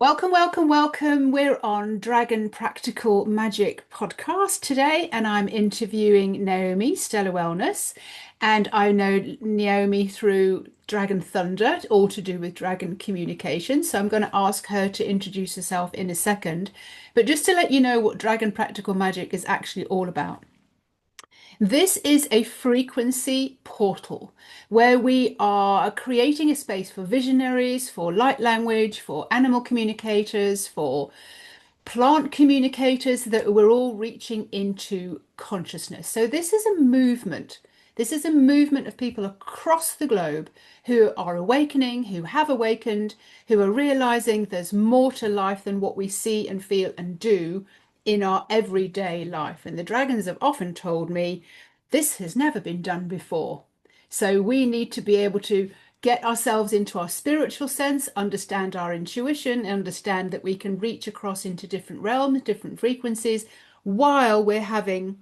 Welcome, welcome, welcome. We're on Dragon Practical Magic podcast today, and I'm interviewing Naomi, Stellar Wellness. And I know Naomi through Dragon Thunder, all to do with dragon communication. So I'm going to ask her to introduce herself in a second. But just to let you know what Dragon Practical Magic is actually all about. This is a frequency portal where we are creating a space for visionaries, for light language, for animal communicators, for plant communicators, that we're all reaching into consciousness. So this is a movement. This is a movement of people across the globe who are awakening, who have awakened, who are realizing there's more to life than what we see and feel and do in our everyday life. And the dragons have often told me this has never been done before. So we need to be able to get ourselves into our spiritual sense, understand our intuition, understand that we can reach across into different realms, different frequencies, while we're having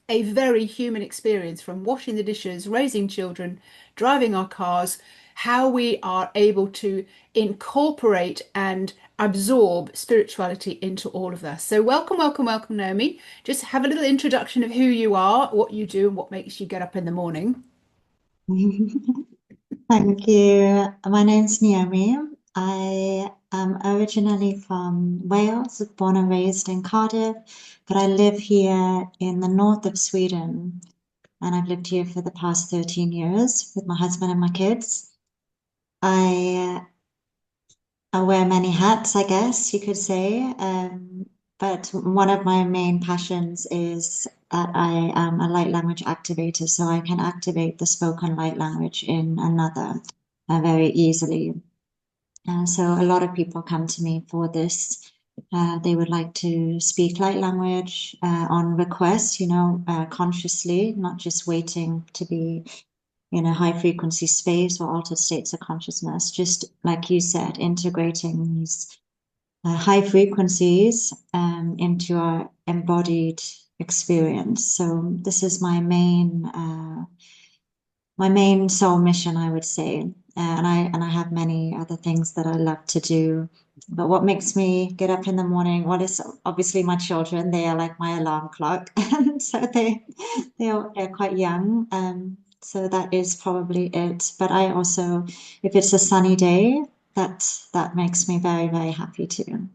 a very human experience, from washing the dishes, raising children, driving our cars, how we are able to incorporate and absorb spirituality into all of us. So welcome, welcome, welcome, Naomi. Just have a little introduction of who you are, what you do, and what makes you get up in the morning. Thank you. My name's Naomi. I am originally from Wales, born and raised in Cardiff, but I live here in the north of Sweden, and I've lived here for the past 13 years with my husband and my kids. I I wear many hats, I guess you could say. But one of my main passions is that I am a light language activator, so I can activate the spoken light language in another very easily. So a lot of people come to me for this. They would like to speak light language on request, consciously, not just waiting to be in a high frequency space or altered states of consciousness, just like you said, integrating these high frequencies into our embodied experience. So this is my main soul mission, I would say. And I have many other things that I love to do. But what makes me get up in the morning? Well, it's obviously my children. They are like my alarm clock, and so they're quite young. So that is probably it. But I also, if it's a sunny day, that makes me very, very happy too.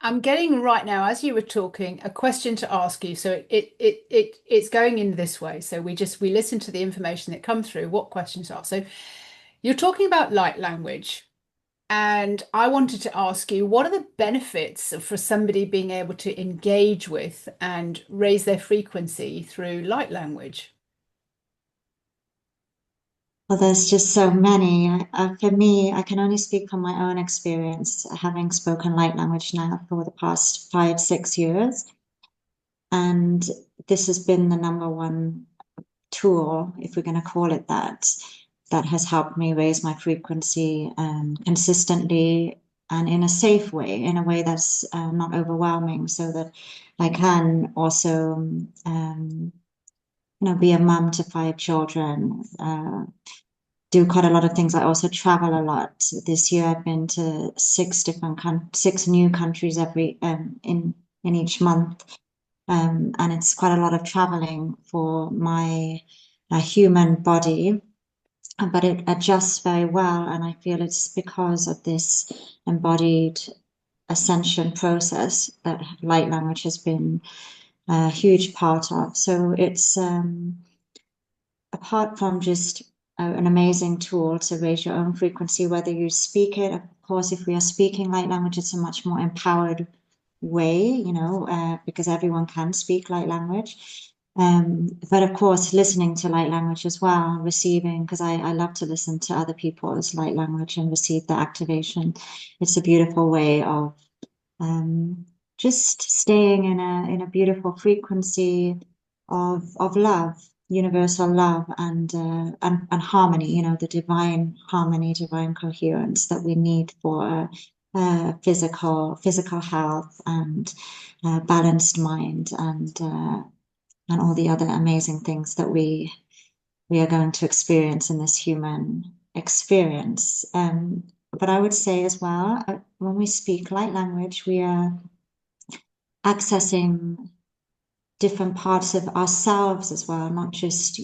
I'm getting right now, as you were talking, a question to ask you. So it's going in this way. So we listen to the information that come through, what questions are. So you're talking about light language, and I wanted to ask you, what are the benefits for somebody being able to engage with and raise their frequency through light language? Well, there's just so many. For me, I can only speak from my own experience, having spoken light language now for the past 5, 6 years. And this has been the number one tool, if we're going to call it that, that has helped me raise my frequency consistently and in a safe way, in a way that's not overwhelming, so that I can also, be a mum to 5 children. Do quite a lot of things. I also travel a lot. This year, I've been to 6 new countries every in each month, and it's quite a lot of traveling for my human body, but it adjusts very well, and I feel it's because of this embodied ascension process that light language has been a huge part of. So it's apart from just an amazing tool to raise your own frequency, whether you speak it, of course, if we are speaking light language, it's a much more empowered way, because everyone can speak light language. But of course, listening to light language as well, receiving, because I love to listen to other people's light language and receive the activation. It's a beautiful way of just staying in a beautiful frequency of love, universal love, and harmony. The divine harmony, divine coherence that we need for physical health and balanced mind and all the other amazing things that we are going to experience in this human experience. but I would say as well, when we speak light language, we are accessing different parts of ourselves as well, not just,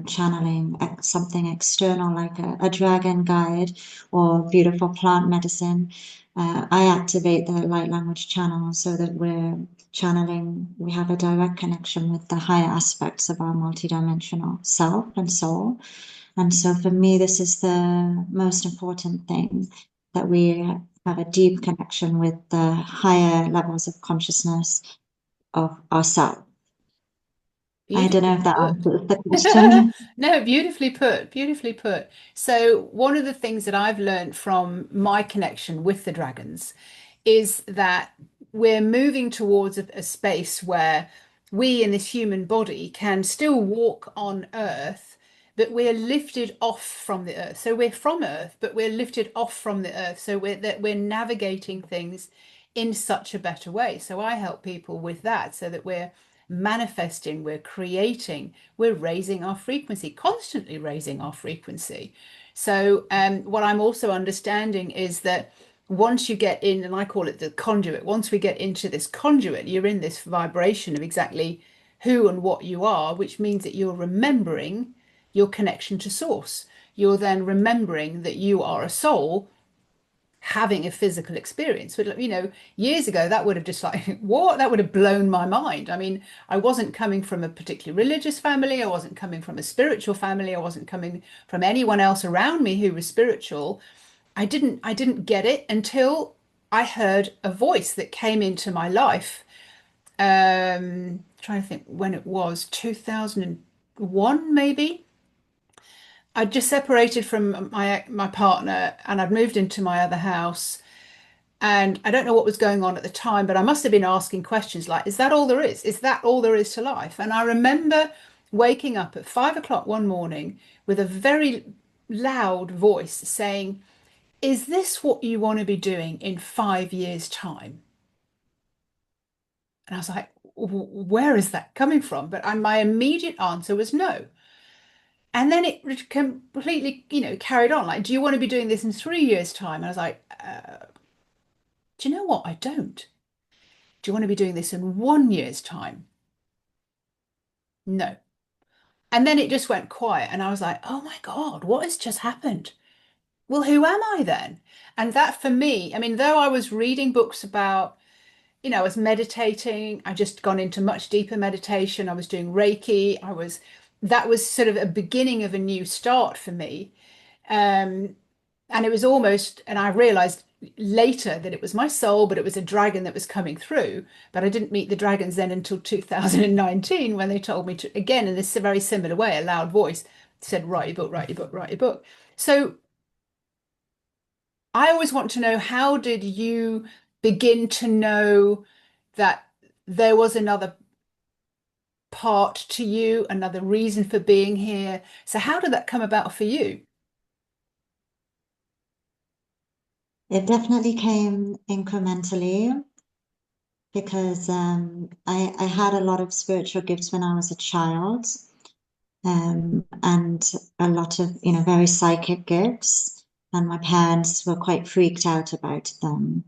channeling something external like a dragon guide or beautiful plant medicine. I activate the light language channel so that we have a direct connection with the higher aspects of our multidimensional self and soul. And so for me, this is the most important thing, that we have a deep connection with the higher levels of consciousness of ourselves. I don't know Beautifully if that put. answers the question. No, beautifully put, beautifully put. So, one of the things that I've learned from my connection with the dragons is that we're moving towards a space where we in this human body can still walk on Earth, but we're lifted off from the Earth. So, we're from Earth, but we're lifted off from the Earth. So, we're navigating things in such a better way. So, I help people with that so that we're manifesting, we're creating, we're raising our frequency, constantly raising our frequency. So, what I'm also understanding is that once you get in, and I call it the conduit, once we get into this conduit, you're in this vibration of exactly who and what you are, which means that you're remembering your connection to source. You're then remembering that you are a soul having a physical experience. But years ago, that would have just like, what? That would have blown my mind. I mean, I wasn't coming from a particularly religious family. I wasn't coming from a spiritual family. I wasn't coming from anyone else around me who was spiritual. I didn't get it until I heard a voice that came into my life. Trying to think when it was, 2001 maybe. I'd just separated from my partner and I'd moved into my other house. And I don't know what was going on at the time, but I must have been asking questions like, is that all there is? Is that all there is to life? And I remember waking up at 5 o'clock one morning with a very loud voice saying, is this what you want to be doing in 5 years' time? And I was like, where is that coming from? But my immediate answer was no. And then it completely, carried on. Like, do you want to be doing this in 3 years' time? And I was like, do you know what? I don't. Do you want to be doing this in 1 year's time? No. And then it just went quiet. And I was like, oh my God, what has just happened? Well, who am I then? And that for me, I mean, though I was reading books about, I was meditating, I just gone into much deeper meditation. I was doing Reiki. That was sort of a beginning of a new start for me. Um, and it was almost, and I realized later that it was my soul, but it was a dragon that was coming through. But I didn't meet the dragons then until 2019 when they told me to, again, in this very similar way, a loud voice said, write your book, write your book, write your book. So I always want to know, how did you begin to know that there was another part to you, another reason for being here? So how did that come about for you? It definitely came incrementally because I had a lot of spiritual gifts when I was a child, and a lot of, very psychic gifts. And my parents were quite freaked out about them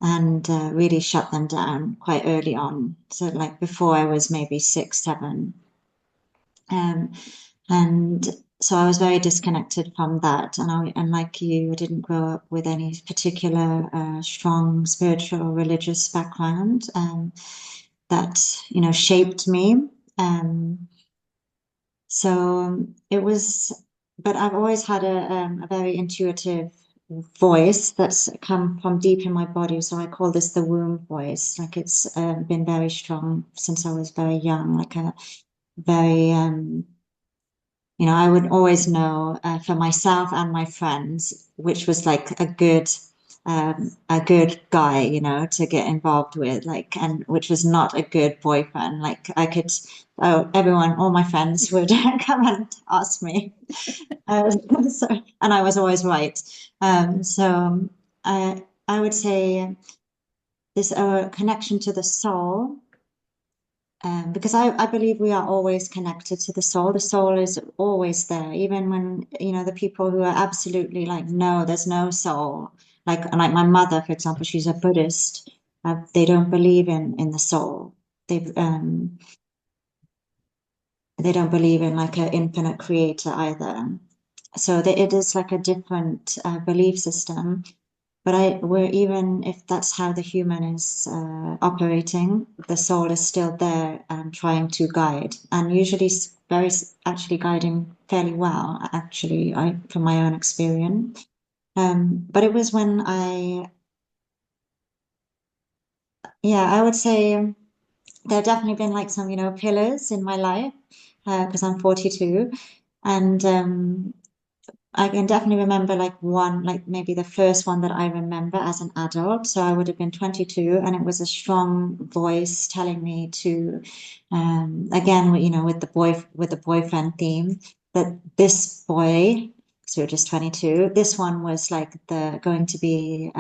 and really shut them down quite early on. So, like before I was maybe 6, 7. Um, and so I was very disconnected from that. And like you, I didn't grow up with any particular strong spiritual or religious background that, shaped me. Um, so it was, but I've always had a very intuitive voice that's come from deep in my body. So I call this the womb voice. Like it's been very strong since I was very young, like a very, I would always know for myself and my friends, which was like a good guy, to get involved with, like, and which was not a good boyfriend. Like I could, oh, all my friends would come and ask me, uh, so, and I was always right. So I would say this connection to the soul Because I believe we are always connected to the soul. The soul is always there, even when, the people who are absolutely like, no, there's no soul. Like my mother, for example, she's a Buddhist. They don't believe in the soul. They don't believe in like an infinite creator either. So it is like a different belief system. But we're even if that's how the human is operating, the soul is still there and trying to guide, and usually very actually guiding fairly well. Actually, I from my own experience. But it was when yeah, I would say there have definitely been like some, pillars in my life because I'm 42, and I can definitely remember like one, like maybe the first one that I remember as an adult. So I would have been 22, and it was a strong voice telling me to, again, with the boyfriend theme, that this boy, so we we're just 22, this one was like the going to be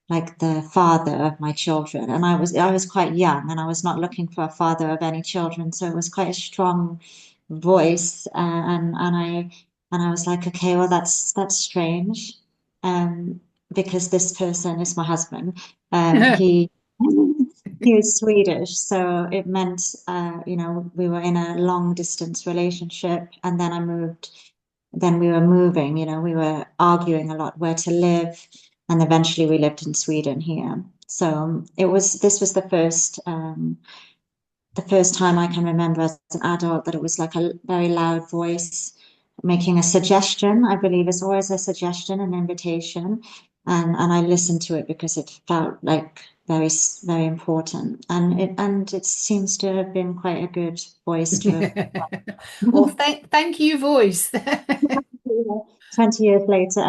like the father of my children. And I was quite young, and I was not looking for a father of any children. So it was quite a strong voice, and I was like, okay, well, that's strange, because this person is my husband. He he was Swedish, so it meant, we were in a long distance relationship, and then I moved. Then we were moving, we were arguing a lot where to live, and eventually we lived in Sweden here. So this was the first time I can remember as an adult that it was like a very loud voice making a suggestion. I believe it's always a suggestion, an invitation, and I listened to it because it felt like very very important, and it seems to have been quite a good voice to have. Well, thank you, voice. 20 years later,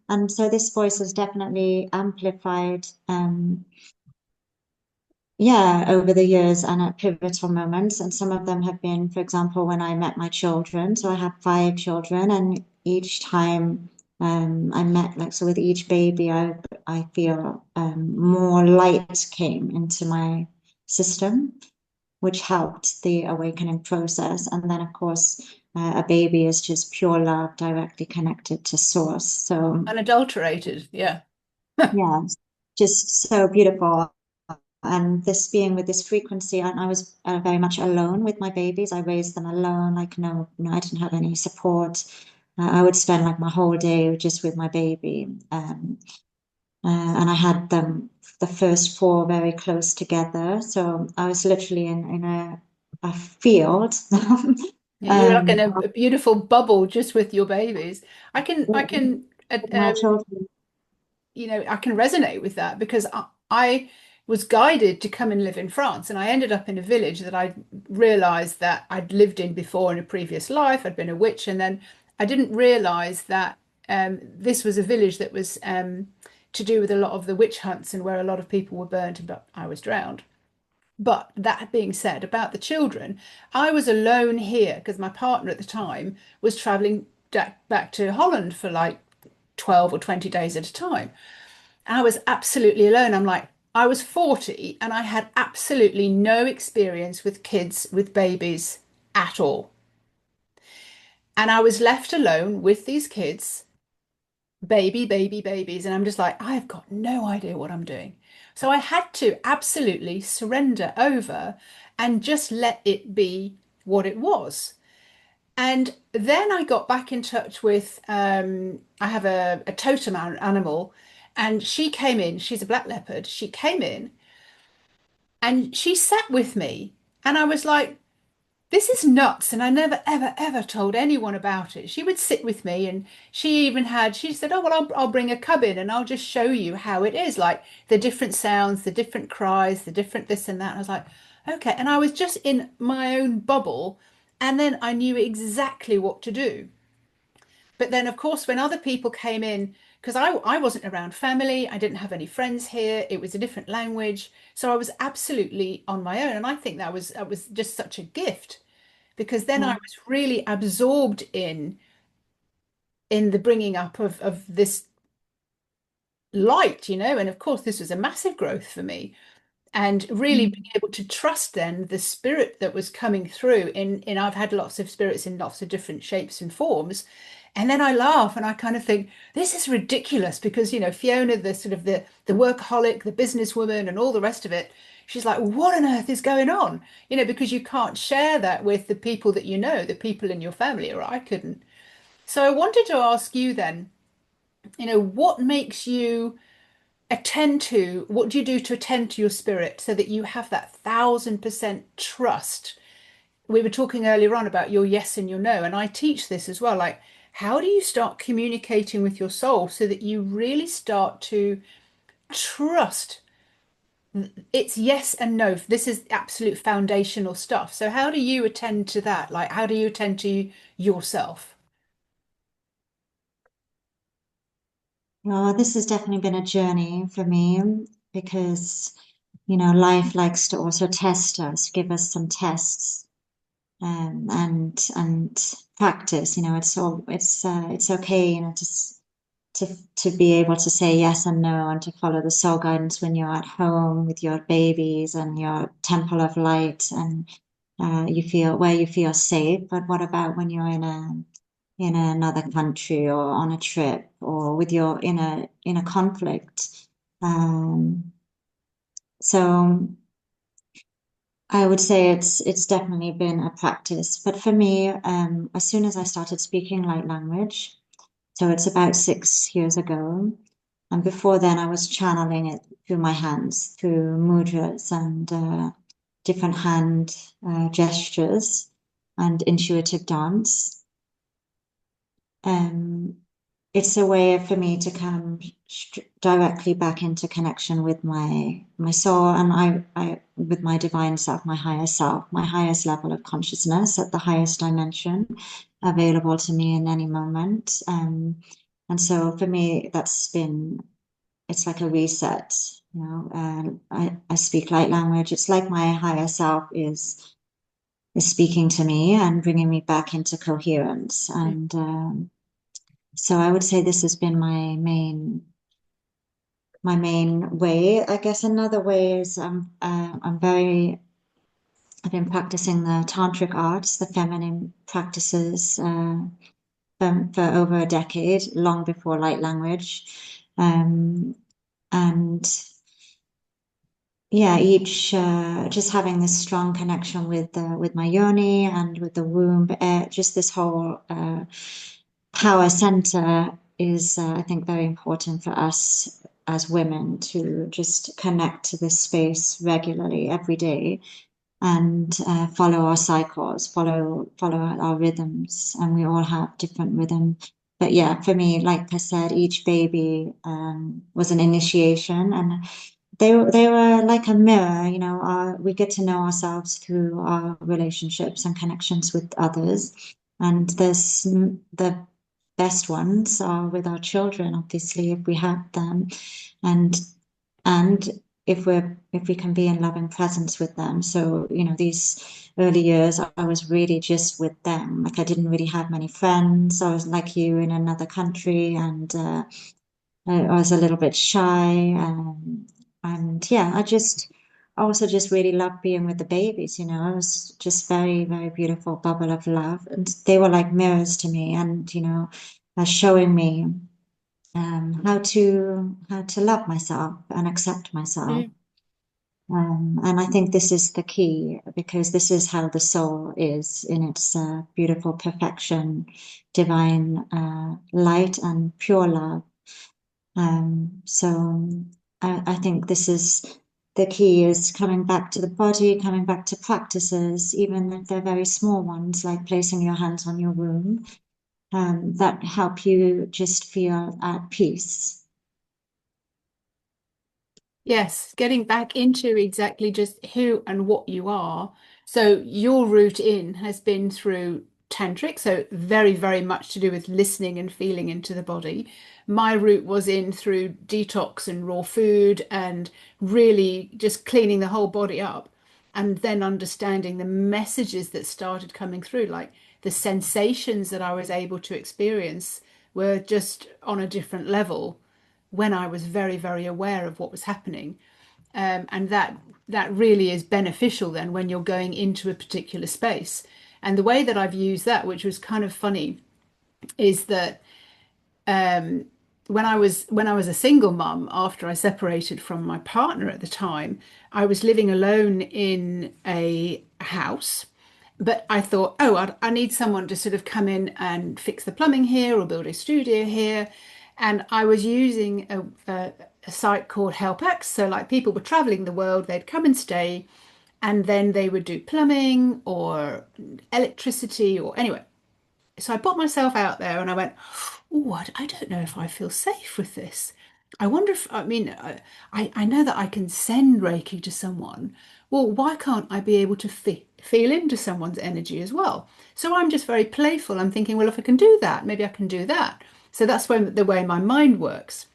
and so this voice has definitely amplified, yeah, over the years and at pivotal moments. And some of them have been, for example, when I met my children. So I have 5 children, and each time I met, like, so with each baby, I feel more light came into my system, which helped the awakening process. And then, of course, a baby is just pure love, directly connected to source. So, Unadulterated, yeah. yeah, just so beautiful. And this being with this frequency, and I was very much alone with my babies. I raised them alone. Like, no, I didn't have any support. I would spend like my whole day just with my baby. And I had them, the first four, very close together. So I was literally in a field. Yeah, you're like in um, a beautiful bubble just with your babies. I with can, my children. I can resonate with that because I was guided to come and live in France, and I ended up in a village that I realized that I'd lived in before in a previous life. I'd been a witch, and then I didn't realize that this was a village that was to do with a lot of the witch hunts and where a lot of people were burnt and I was drowned. But that being said, about the children, I was alone here because my partner at the time was traveling back to Holland for like 12 or 20 days at a time. I was absolutely alone. I'm like, I was 40 and I had absolutely no experience with kids, with babies at all. And I was left alone with these kids, babies. And I'm just like, I have got no idea what I'm doing. So I had to absolutely surrender over and just let it be what it was. And then I got back in touch with, I have a totem animal, and she came in. She's a black leopard. She came in and she sat with me. And I was like, this is nuts. And I never, ever told anyone about it. She would sit with me, and she said, oh, well, I'll bring a cub in and I'll just show you how it is, like the different sounds, the different cries, the different this and that. And I was like, okay. And I was just in my own bubble. And then I knew exactly what to do. But then, of course, when other people came in, because I wasn't around family, I didn't have any friends here, it was a different language. So I was absolutely on my own. And I think that was just such a gift because then I Yeah. was really absorbed in the bringing up of this light, and of course this was a massive growth for me. and really being able to trust then the spirit that was coming through in I've had lots of spirits in lots of different shapes and forms. And then I laugh and I kind of think, this is ridiculous because, Fiona, the sort of the workaholic, the businesswoman and all the rest of it, she's like, what on earth is going on? Because you can't share that with the people that the people in your family, or I couldn't. So I wanted to ask you then, what makes you what do you do to attend to your spirit so that you have that 1,000% trust? We were talking earlier on about your yes and your no, and I teach this as well. Like, how do you start communicating with your soul so that you really start to trust it's yes and no? This is absolute foundational stuff. So, how do you attend to that? Like, how do you attend to yourself? Well, this has definitely been a journey for me because, life likes to also test us, give us some tests, and practice. It's okay, to be able to say yes and no and to follow the soul guidance when you're at home with your babies and your temple of light and you feel safe. But what about when you're in another country or on a trip or with your in a conflict? Um, so I would say it's definitely been a practice. But for me, as soon as I started speaking light language, so it's about 6 years ago. And before then, I was channeling it through my hands, through mudras and different hand gestures and intuitive dance. Um, it's a way for me to come directly back into connection with my soul and I with my divine self, my highest level of consciousness at the highest dimension available to me in any moment. And so for me, it's like a reset. I speak light language. It's like my higher self is speaking to me and bringing me back into coherence. And so I would say this has been my main way. I guess another way is I've been practicing the tantric arts, the feminine practices, for over a decade, long before light language. And yeah, each just having this strong connection with my yoni and with the womb, just this whole power center is, I think, very important for us as women to just connect to this space regularly every day and follow our cycles, follow our rhythms, and we all have different rhythms. But yeah, for me, like I said, each baby was an initiation, and they were like a mirror. We get to know ourselves through our relationships and connections with others, and there's the best ones are with our children, obviously, if we have them, and and if we can be in loving presence with them. So these early years I was really just with them. Like I didn't really have many friends. I was like you in another country, and I was a little bit shy. And yeah, I also just really loved being with the babies. It was just very, very beautiful bubble of love. And they were like mirrors to me and, showing me how to love myself and accept myself. Mm. And I think this is the key because this is how the soul is in its beautiful perfection, divine light and pure love. So I think this is the key is coming back to the body, coming back to practices, even if they're very small ones, like placing your hands on your womb, that help you just feel at peace. Yes, getting back into exactly just who and what you are. So your route in has been through tantric, so very, very much to do with listening and feeling into the body. My route was in through detox and raw food and really just cleaning the whole body up and then understanding the messages that started coming through, like the sensations that I was able to experience were just on a different level when I was very, very aware of what was happening. And that really is beneficial then when you're going into a particular space. And the way that I've used that, which was kind of funny, is that when I was a single mum after I separated from my partner at the time, I was living alone in a house. But I thought, oh, I need someone to sort of come in and fix the plumbing here or build a studio here. And I was using a site called HelpX. So, like, people were traveling the world, they'd come and stay, and then they would do plumbing or electricity or anyway. So I put myself out there and I went, oh, I don't know if I feel safe with this. I wonder if, I mean, I know that I can send Reiki to someone. Well, why can't I be able to feel into someone's energy as well? So I'm just very playful. I'm thinking, well, if I can do that, maybe I can do that. So that's when the way my mind works.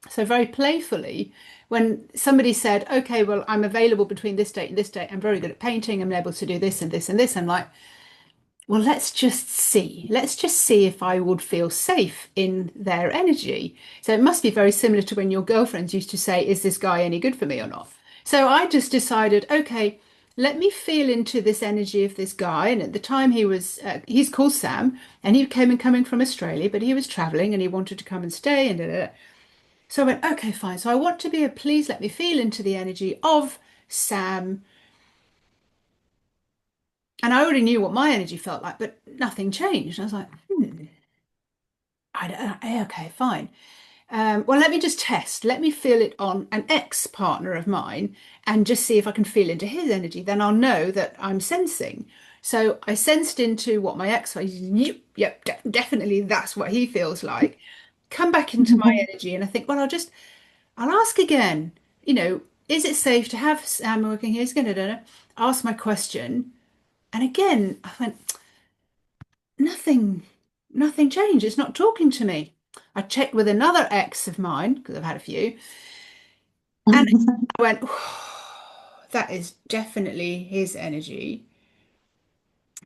So very playfully, when somebody said, okay, well, I'm available between this date and this date, I'm very good at painting, I'm able to do this and this and this. I'm like, well, let's just see. Let's just see if I would feel safe in their energy. So it must be very similar to when your girlfriends used to say, is this guy any good for me or not? So I just decided, okay, let me feel into this energy of this guy. And at the time he's called Sam, and he came and coming from Australia, but he was traveling and he wanted to come and stay. And da, da, da. So I went, okay, fine. So I want to be a please let me feel into the energy of Sam. And I already knew what my energy felt like, but nothing changed. I was like, okay, fine. Well, let me just test. Let me feel it on an ex-partner of mine and just see if I can feel into his energy. Then I'll know that I'm sensing. So I sensed into what my ex was. Yep, definitely that's what he feels like. Come back into my energy, and I think, well, I'll ask again. Is it safe to have Sam working here? He's going to ask my question, and again, I went, nothing, nothing changed. It's not talking to me. I checked with another ex of mine, because I've had a few, and I went, that is definitely his energy,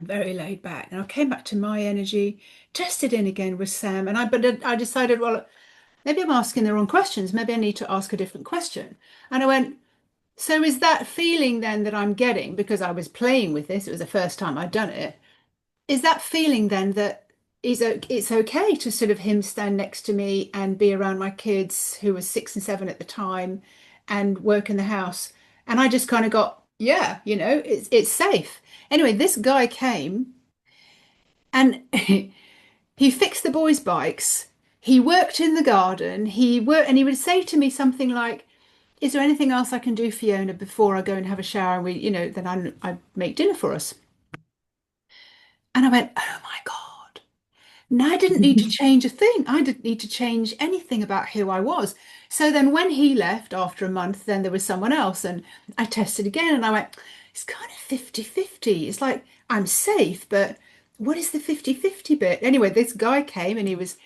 very laid back. And I came back to my energy, tested in again with Sam, but I decided, well, maybe I'm asking the wrong questions. Maybe I need to ask a different question. And I went, so is that feeling then that I'm getting, because I was playing with this, it was the first time I'd done it, is that feeling then that it's okay to sort of him stand next to me and be around my kids who were 6 and 7 at the time and work in the house? And I just kind of got, yeah, it's safe. Anyway, this guy came and he fixed the boys' bikes. He worked in the garden. He worked, and he would say to me something like, "Is there anything else I can do, Fiona, before I go and have a shower? And then I make dinner for us." And I went, "Oh my God." No, I didn't need to change a thing. I didn't need to change anything about who I was. So then when he left after a month, then there was someone else. And I tested again and I went, it's kind of 50-50. It's like I'm safe, but what is the 50-50 bit? Anyway, this guy came and he was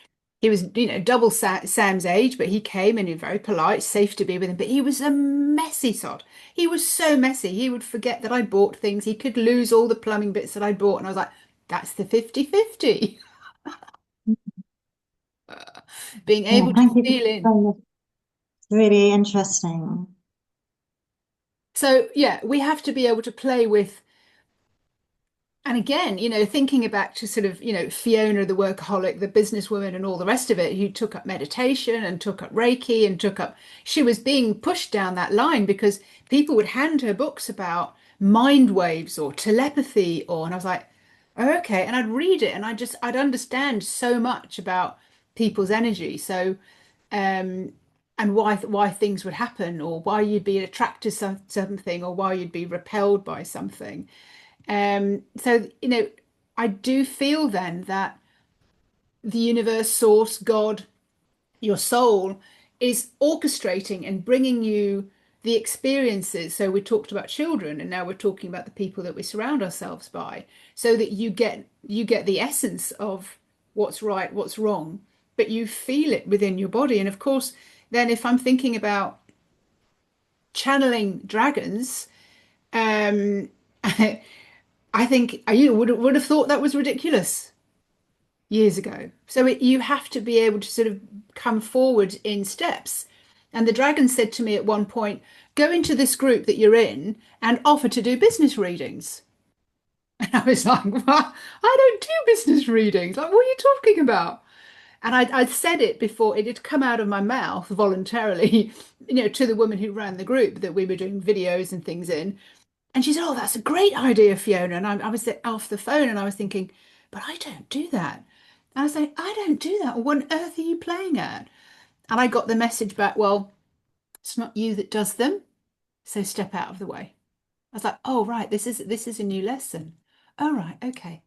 double Sam's age, but he came and he was very polite, safe to be with him. But he was a messy sod. He was so messy. He would forget that I'd bought things. He could lose all the plumbing bits that I'd bought. And I was like, that's the 50-50. Being Yeah, able to thank you feel for in. sharing. It's really interesting. So, yeah, we have to be able to play with, and again, thinking back to sort of, Fiona, the workaholic, the businesswoman, and all the rest of it, who took up meditation and took up Reiki and she was being pushed down that line because people would hand her books about mind waves or telepathy, and I was like, oh, okay. And I'd read it and I'd understand so much about people's energy. So, um, and why things would happen, or why you'd be attracted to something, or why you'd be repelled by something. So I do feel then that the universe, source, God, your soul is orchestrating and bringing you the experiences. So we talked about children, and now we're talking about the people that we surround ourselves by, so that you get the essence of what's right, what's wrong, but you feel it within your body. And of course, then if I'm thinking about channeling dragons, um, I think I would have thought that was ridiculous years ago. So you have to be able to sort of come forward in steps. And the dragon said to me at one point, go into this group that you're in and offer to do business readings. And I was like, well, I don't do business readings. Like, what are you talking about? And I'd said it before, it had come out of my mouth voluntarily, to the woman who ran the group that we were doing videos and things in. And she said, oh, that's a great idea, Fiona. And I was off the phone and I was thinking, but I don't do that. And I was like, I don't do that. What on earth are you playing at? And I got the message back, well, it's not you that does them, so step out of the way. I was like, oh, right, this is a new lesson. Oh, right, okay.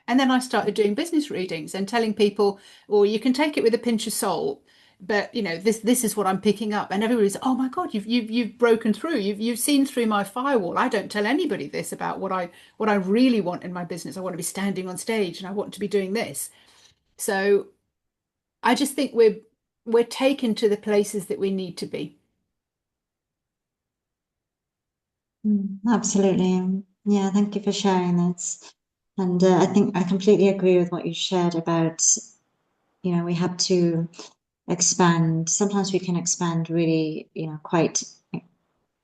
And then I started doing business readings and telling people, or you can take it with a pinch of salt, but this is what I'm picking up. And everybody's, oh my God, you've broken through. You've seen through my firewall. I don't tell anybody this about what I really want in my business. I want to be standing on stage and I want to be doing this. So I just think we're taken to the places that we need to be. Absolutely. Yeah, thank you for sharing that. And I think I completely agree with what you shared about, we have to expand. Sometimes we can expand really, quite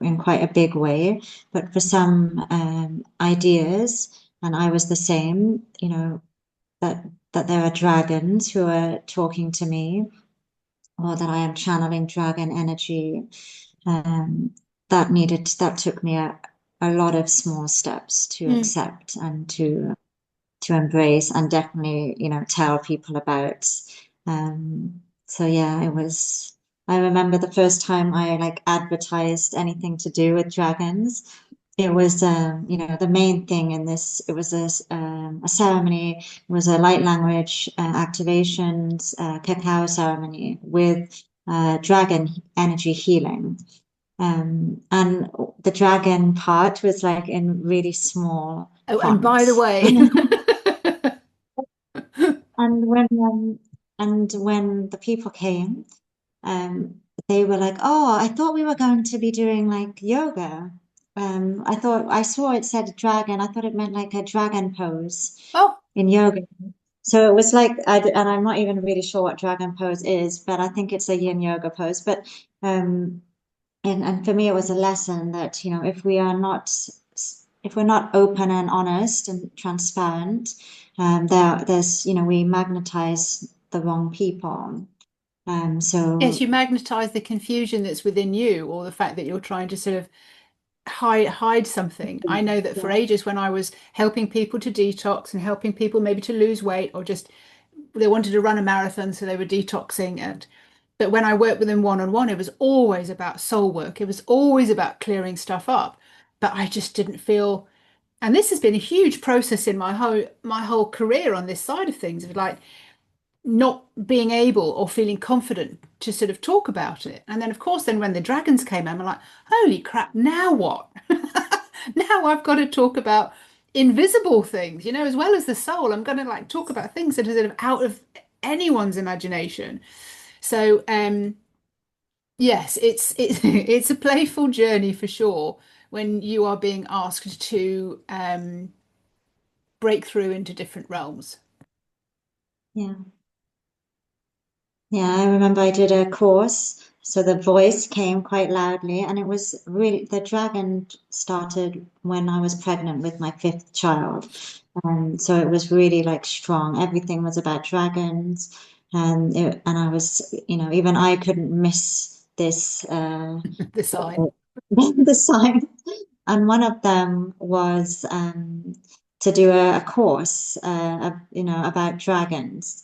in quite a big way, but for some ideas, and I was the same, that there are dragons who are talking to me, or that I am channeling dragon energy. Um, that took me a lot of small steps to Mm. accept and to embrace, and definitely, tell people about. So yeah, it was. I remember the first time I like advertised anything to do with dragons. It was, the main thing in this. It was a ceremony. It was a light language activations cacao ceremony with dragon energy healing. And the dragon part was like in really small Oh, and by the font. way, And when the people came, um, they were like, "Oh, I thought we were going to be doing like yoga. I thought I saw it said dragon. I thought it meant like a dragon pose oh, in yoga." So it was like, and I'm not even really sure what dragon pose is, but I think it's a yin yoga pose. But um, and for me, it was a lesson that, if we're not open and honest and transparent, there's, we magnetize the wrong people. yes, So you magnetize the confusion that's within you, or the fact that you're trying to sort of hide something. I know that for yeah, ages when I was helping people to detox and helping people maybe to lose weight, or just they wanted to run a marathon, so they were detoxing. And but when I worked with them one on one, it was always about soul work. It was always about clearing stuff up. But I just didn't feel, and this has been a huge process in my whole career on this side of things, of like not being able or feeling confident to sort of talk about it. And then, of course, then when the dragons came, I'm like, holy crap, now what? Now I've got to talk about invisible things, as well as the soul. I'm going to like talk about things that are sort of out of anyone's imagination. So, yes, it's a playful journey for sure when you are being asked to break through into different realms. yeah. Yeah, I remember I did a course, so the voice came quite loudly, and it was really, the dragon started when I was pregnant with my fifth child. So it was really like strong. Everything was about dragons, and I was, even I couldn't miss this The sign. the sign. And one of them was to do a course, about dragons.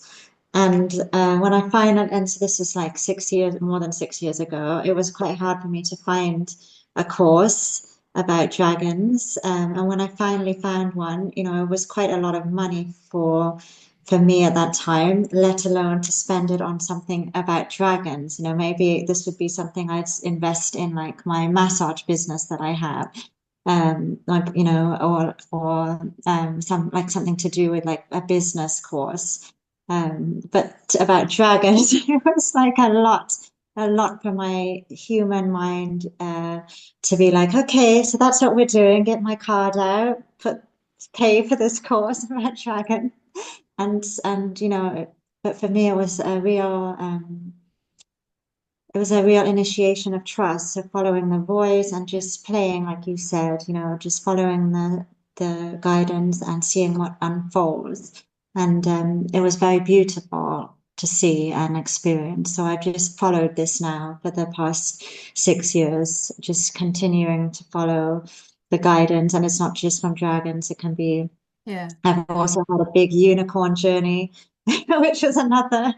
And when I finally, and so this was like 6 years, more than 6 years ago, it was quite hard for me to find a course about dragons. And when I finally found one, it was quite a lot of money for me at that time, let alone to spend it on something about dragons. Maybe this would be something I'd invest in, like my massage business that I have, like, or something to do with like a business course. But about dragons, it was like a lot for my human mind to be like, okay, so that's what we're doing. Get my card out, pay for this course about dragon, and but for me, it was a real it was a real initiation of trust. So following the voice and just playing, like you said, just following the guidance and seeing what unfolds. And it was very beautiful to see and experience. So I've just followed this now for the past 6 years, just continuing to follow the guidance. And it's not just from dragons, it can be. Yeah. I've also had a big unicorn journey, which was another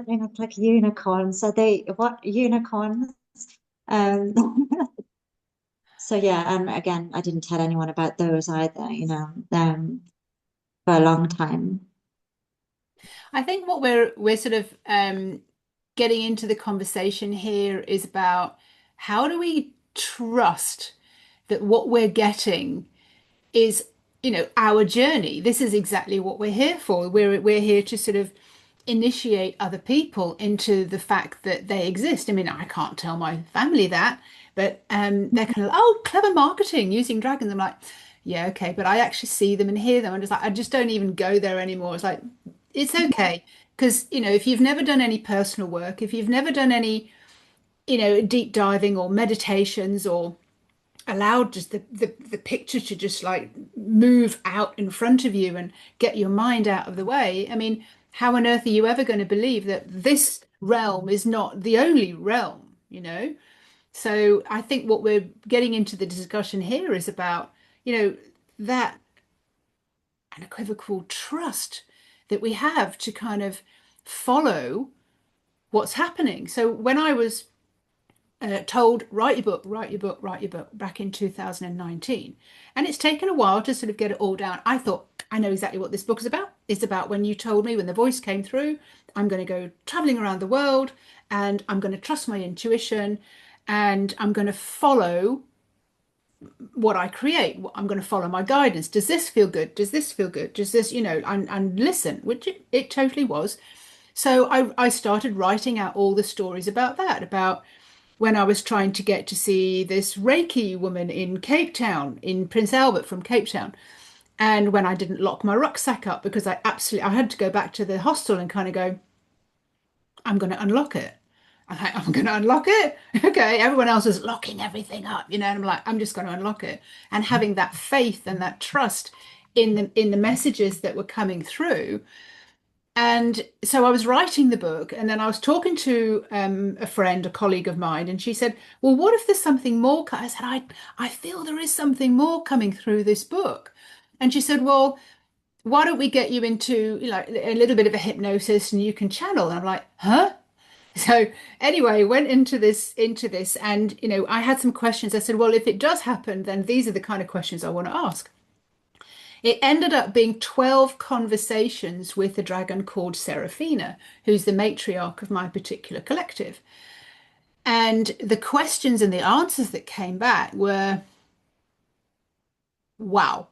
thing of like unicorns. So they what unicorns? Um, so yeah, and again, I didn't tell anyone about those either, for a long time. I think what we're sort of getting into the conversation here is about how do we trust that what we're getting is, our journey. This is exactly what we're here for. We're here to sort of initiate other people into the fact that they exist. I mean, I can't tell my family that, but they're kind of, oh, clever marketing using dragons. I'm like, yeah, okay, but I actually see them and hear them. I'm just like, I just don't even go there anymore. It's like, it's okay. Because, if you've never done any personal work, if you've never done any, deep diving or meditations or allowed just the picture to just like move out in front of you and get your mind out of the way. I mean, how on earth are you ever going to believe that this realm is not the only realm? So I think what we're getting into the discussion here is about, that unequivocal trust that we have to kind of follow what's happening. So when I was told, write your book, write your book, write your book back in 2019. And it's taken a while to sort of get it all down. I thought, I know exactly what this book is about. It's about when you told me, when the voice came through, I'm going to go traveling around the world and I'm going to trust my intuition and I'm going to follow what I create. I'm going to follow my guidance. Does this feel good? Does this feel good? Does this, and listen, which it totally was. So I started writing out all the stories about that, about when I was trying to get to see this Reiki woman in Cape Town, in Prince Albert from Cape Town. And when I didn't lock my rucksack up because I had to go back to the hostel and kind of go, I'm going to unlock it. I'm going to unlock it. Okay. Everyone else is locking everything up, and I'm like, I'm just going to unlock it. And having that faith and that trust in the messages that were coming through. And so I was writing the book, and then I was talking to a friend, a colleague of mine, and she said, "Well, what if there's something more?" I said, "I feel there is something more coming through this book." And she said, "Well, why don't we get you into a little bit of a hypnosis, and you can channel?" And I'm like, "Huh?" So anyway, went into this, and I had some questions. I said, "Well, if it does happen, then these are the kind of questions I want to ask." It ended up being 12 conversations with a dragon called Seraphina, who's the matriarch of my particular collective. And the questions and the answers that came back were, wow.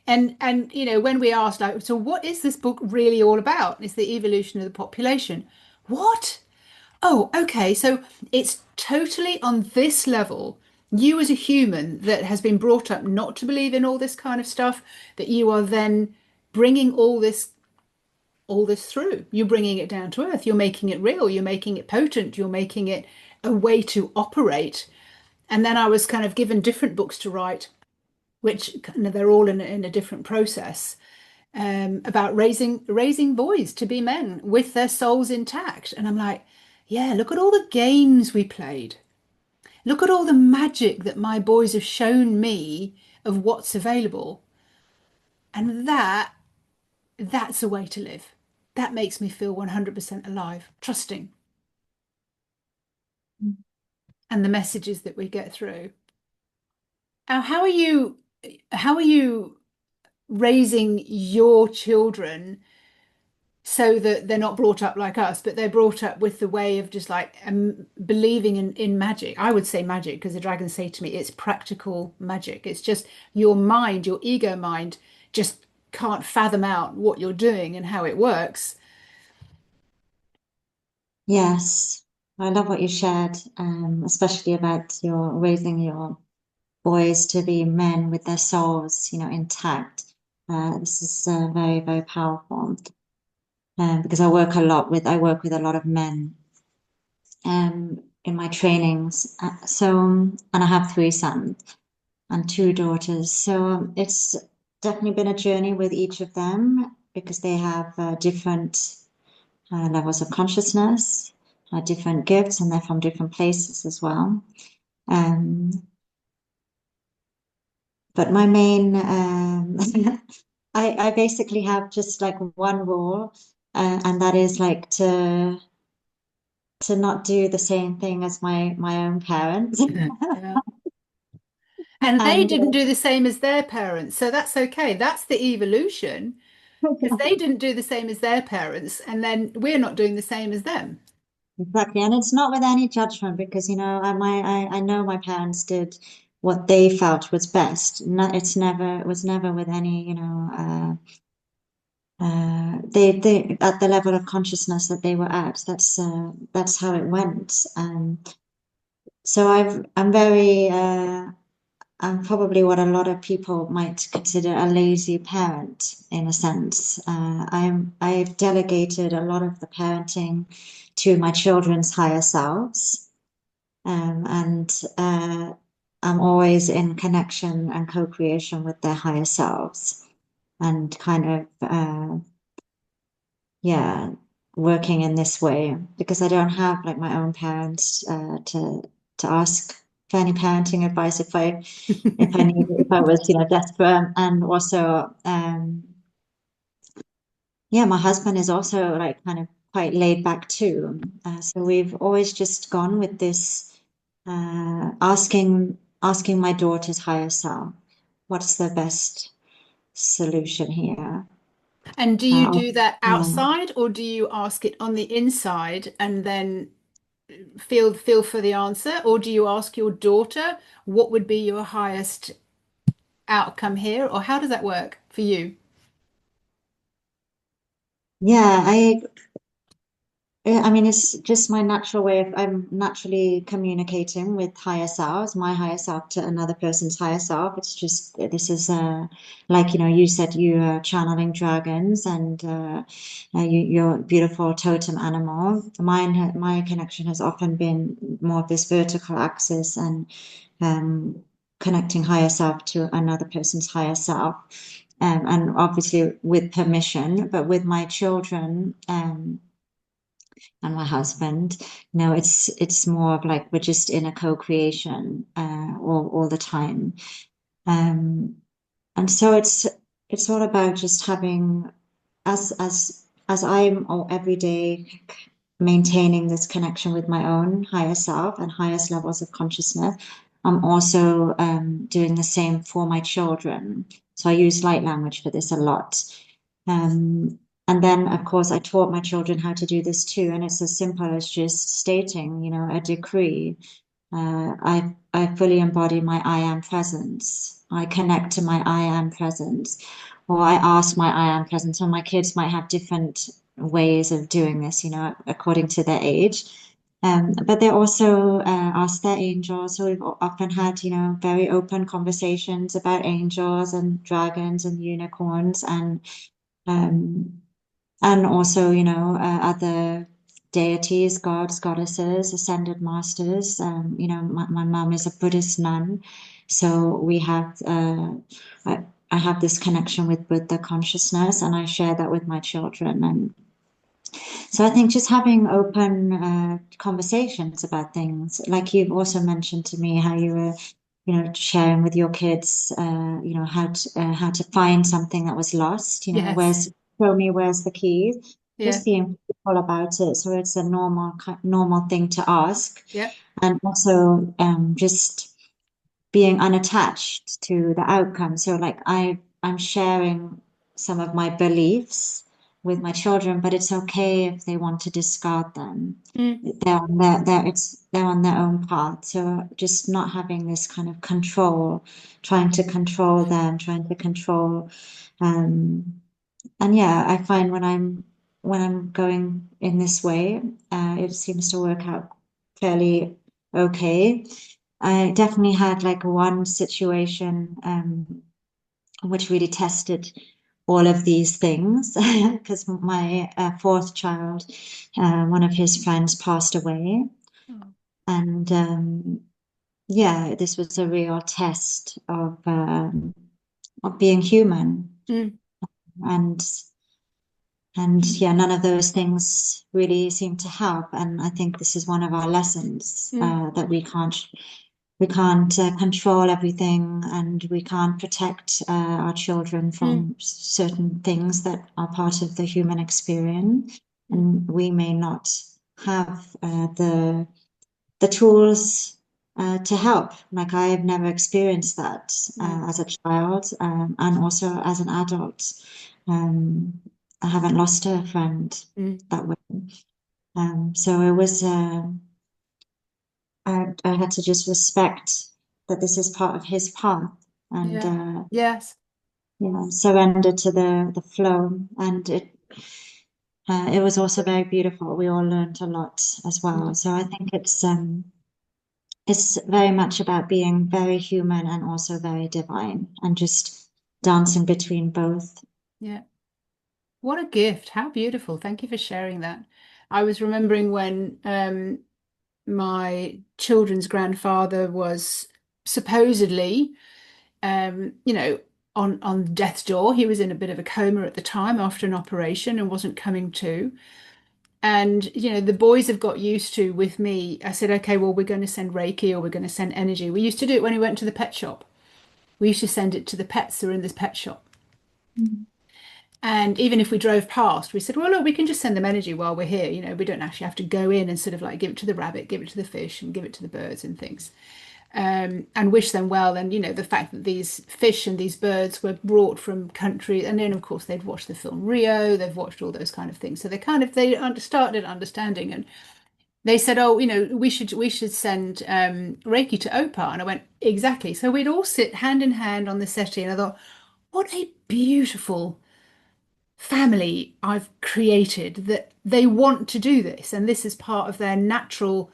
And when we asked, like, so what is this book really all about? It's the evolution of the population. What? Oh, okay. So it's totally on this level. You as a human that has been brought up not to believe in all this kind of stuff, that you are then bringing all this through. You're bringing it down to earth. You're making it real. You're making it potent. You're making it a way to operate. And then I was kind of given different books to write, which kind of they're all in a different process, about raising boys to be men with their souls intact. And I'm like, yeah, look at all the games we played. Look at all the magic that my boys have shown me of what's available. And that's a way to live. That makes me feel 100% alive, trusting, and the messages that we get through. Now, how are you raising your children so that they're not brought up like us, but they're brought up with the way of just like believing in magic. I would say magic because the dragons say to me, it's practical magic. It's just your mind, your ego mind, just can't fathom out what you're doing and how it works. Yes, I love what you shared, especially about your raising your boys to be men with their souls, intact. This is very, very powerful because I work with a lot of men in my trainings. And I have 3 sons and 2 daughters. So it's definitely been a journey with each of them because they have different levels of consciousness, different gifts, and they're from different places as well. Um, but my main, I basically have just like one rule, and that is like to not do the same thing as my own parents. Yeah. And they And didn't do the same as their parents, so that's okay. That's the evolution, because they didn't do the same as their parents, and then we're not doing the same as them. exactly, and it's not with any judgment because I know my parents did what they felt was best. No, it was never with any they at the level of consciousness that they were at. That's how it went. So I'm very I'm probably what a lot of people might consider a lazy parent in a sense. I've delegated a lot of the parenting to my children's higher selves, and I'm always in connection and co-creation with their higher selves, and kind of yeah, working in this way because I don't have like my own parents to ask for any parenting advice if I was desperate. And also yeah, my husband is also like kind of quite laid back too, so we've always just gone with this asking my daughter's higher self what's the best solution here. And do you uh, do that yeah. outside, or do you ask it on the inside and then feel for the answer, or do you ask your daughter what would be your highest outcome here, or how does that work for you? Yeah, I mean, it's just my natural way of I'm naturally communicating with higher selves, my higher self to another person's higher self. It's just this is like you said you are channeling dragons, and you're a beautiful totem animal. My connection has often been more of this vertical axis and um, connecting higher self to another person's higher self, and obviously with permission, but with my children. And my husband. No, it's more of like we're just in a co-creation all the time. Um, and so it's all about just having as I'm all every day maintaining this connection with my own higher self and highest levels of consciousness. I'm also doing the same for my children. So I use light language for this a lot. Um, and then, of course, I taught my children how to do this too. And it's as simple as just stating, a decree. I fully embody my I am presence. I connect to my I am presence, or I ask my I am presence. And my kids might have different ways of doing this, according to their age. But they also ask their angels. So we've often had, very open conversations about angels and dragons and unicorns um, and also, other deities, gods, goddesses, ascended masters. My mom is a Buddhist nun, so we have I have this connection with Buddha consciousness, and I share that with my children. And so I think just having open conversations about things, like you've also mentioned to me how you were, sharing with your kids, how to find something that was lost. Yes. Show me where's the keys. Yeah. Just being people about it, so it's a normal thing to ask, Yeah. and also just being unattached to the outcome. So like I'm sharing some of my beliefs with my children, but it's okay if they want to discard them. Mm. They're on their own path. So just not having this kind of control, trying to control them, trying to control um and yeah, I find when I'm going in this way, it seems to work out fairly okay. I definitely had like one situation which really tested all of these things because my fourth child, one of his friends passed away. And yeah, this was a real test of being human. Mm, And yeah, none of those things really seem to help. And I think this is one of our lessons, mm, that we can't control everything, and we can't protect our children mm, from certain things that are part of the human experience. mm, And we may not have the tools to help. Like, I have never experienced that mm, as a child, and also as an adult. Um, I haven't lost a friend mm. that way. So it was, I had to just respect that this is part of his path, and Yeah. Yes. surrender to the flow. And it was also very beautiful. We all learned a lot as well. Mm, So I think it's very much about being very human and also very divine, and just dancing between both. yeah. What a gift. How beautiful. Thank you for sharing that. I was remembering when my children's grandfather was supposedly, you know, on death's door. He was in a bit of a coma at the time after an operation and wasn't coming to. And, the boys have got used to with me. I said, okay, well, we're going to send Reiki or we're going to send energy. We used to do it when we went to the pet shop. We used to send it to the pets that were in this pet shop. Mm. And even if we drove past, we said, well, look, we can just send them energy while we're here. We don't actually have to go in and sort of like give it to the rabbit, give it to the fish, and give it to the birds and things. And wish them well. And, the fact that these fish and these birds were brought from country. And then, of course, they'd watched the film Rio, they've watched all those kind of things. So they started understanding. And they said, oh, we should send Reiki to Opa. And I went, exactly. So we'd all sit hand in hand on the settee. And I thought, what a beautiful family I've created that they want to do this, and this is part of their natural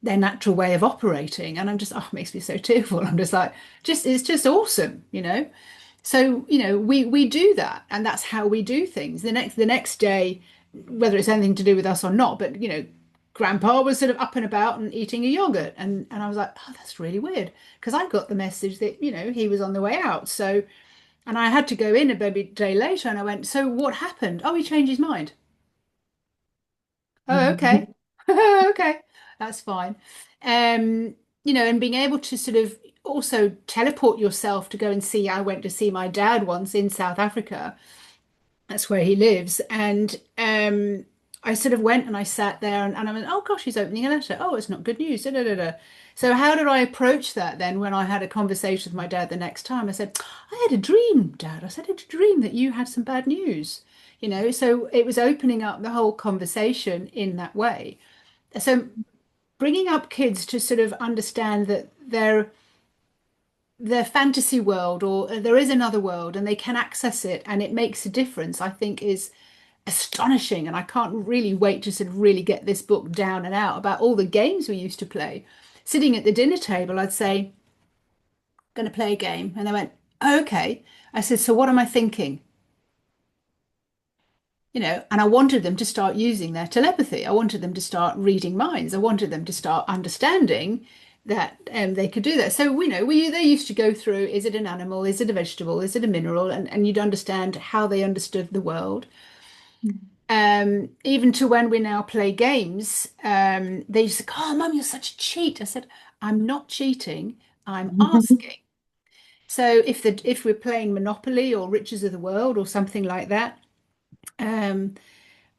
way of operating. And I'm just, oh, it makes me so tearful. I'm just like, it's just awesome. So, we do that, and that's how we do things. The next day, whether it's anything to do with us or not, but Grandpa was sort of up and about and eating a yogurt, and I was like, oh, that's really weird, because I got the message that he was on the way out. So, and I had to go in a maybe day later, and I went, so what happened? Oh, he changed his mind. Oh, okay. Okay. That's fine. And being able to sort of also teleport yourself to go and see. I went to see my dad once in South Africa. That's where he lives. And I sort of went and I sat there, and I went, oh gosh, he's opening a letter. Oh, it's not good news. Da, da, da, da. So how did I approach that then when I had a conversation with my dad the next time? I said, I had a dream, Dad. I said, I had a dream that you had some bad news. So it was opening up the whole conversation in that way. So bringing up kids to sort of understand that their fantasy world, or there is another world and they can access it and it makes a difference, I think is astonishing. And I can't really wait to sort of really get this book down and out about all the games we used to play. Sitting at the dinner table, I'd say, going to play a game. And they went, oh, okay. I said, so what am I thinking? And I wanted them to start using their telepathy. I wanted them to start reading minds. I wanted them to start understanding that they could do that. So, they used to go through, is it an animal? Is it a vegetable? Is it a mineral? And you'd understand how they understood the world. Even to when we now play games, they used to say, oh, Mum, you're such a cheat. I said, I'm not cheating. I'm asking. So if we're playing Monopoly or Riches of the World or something like that, um,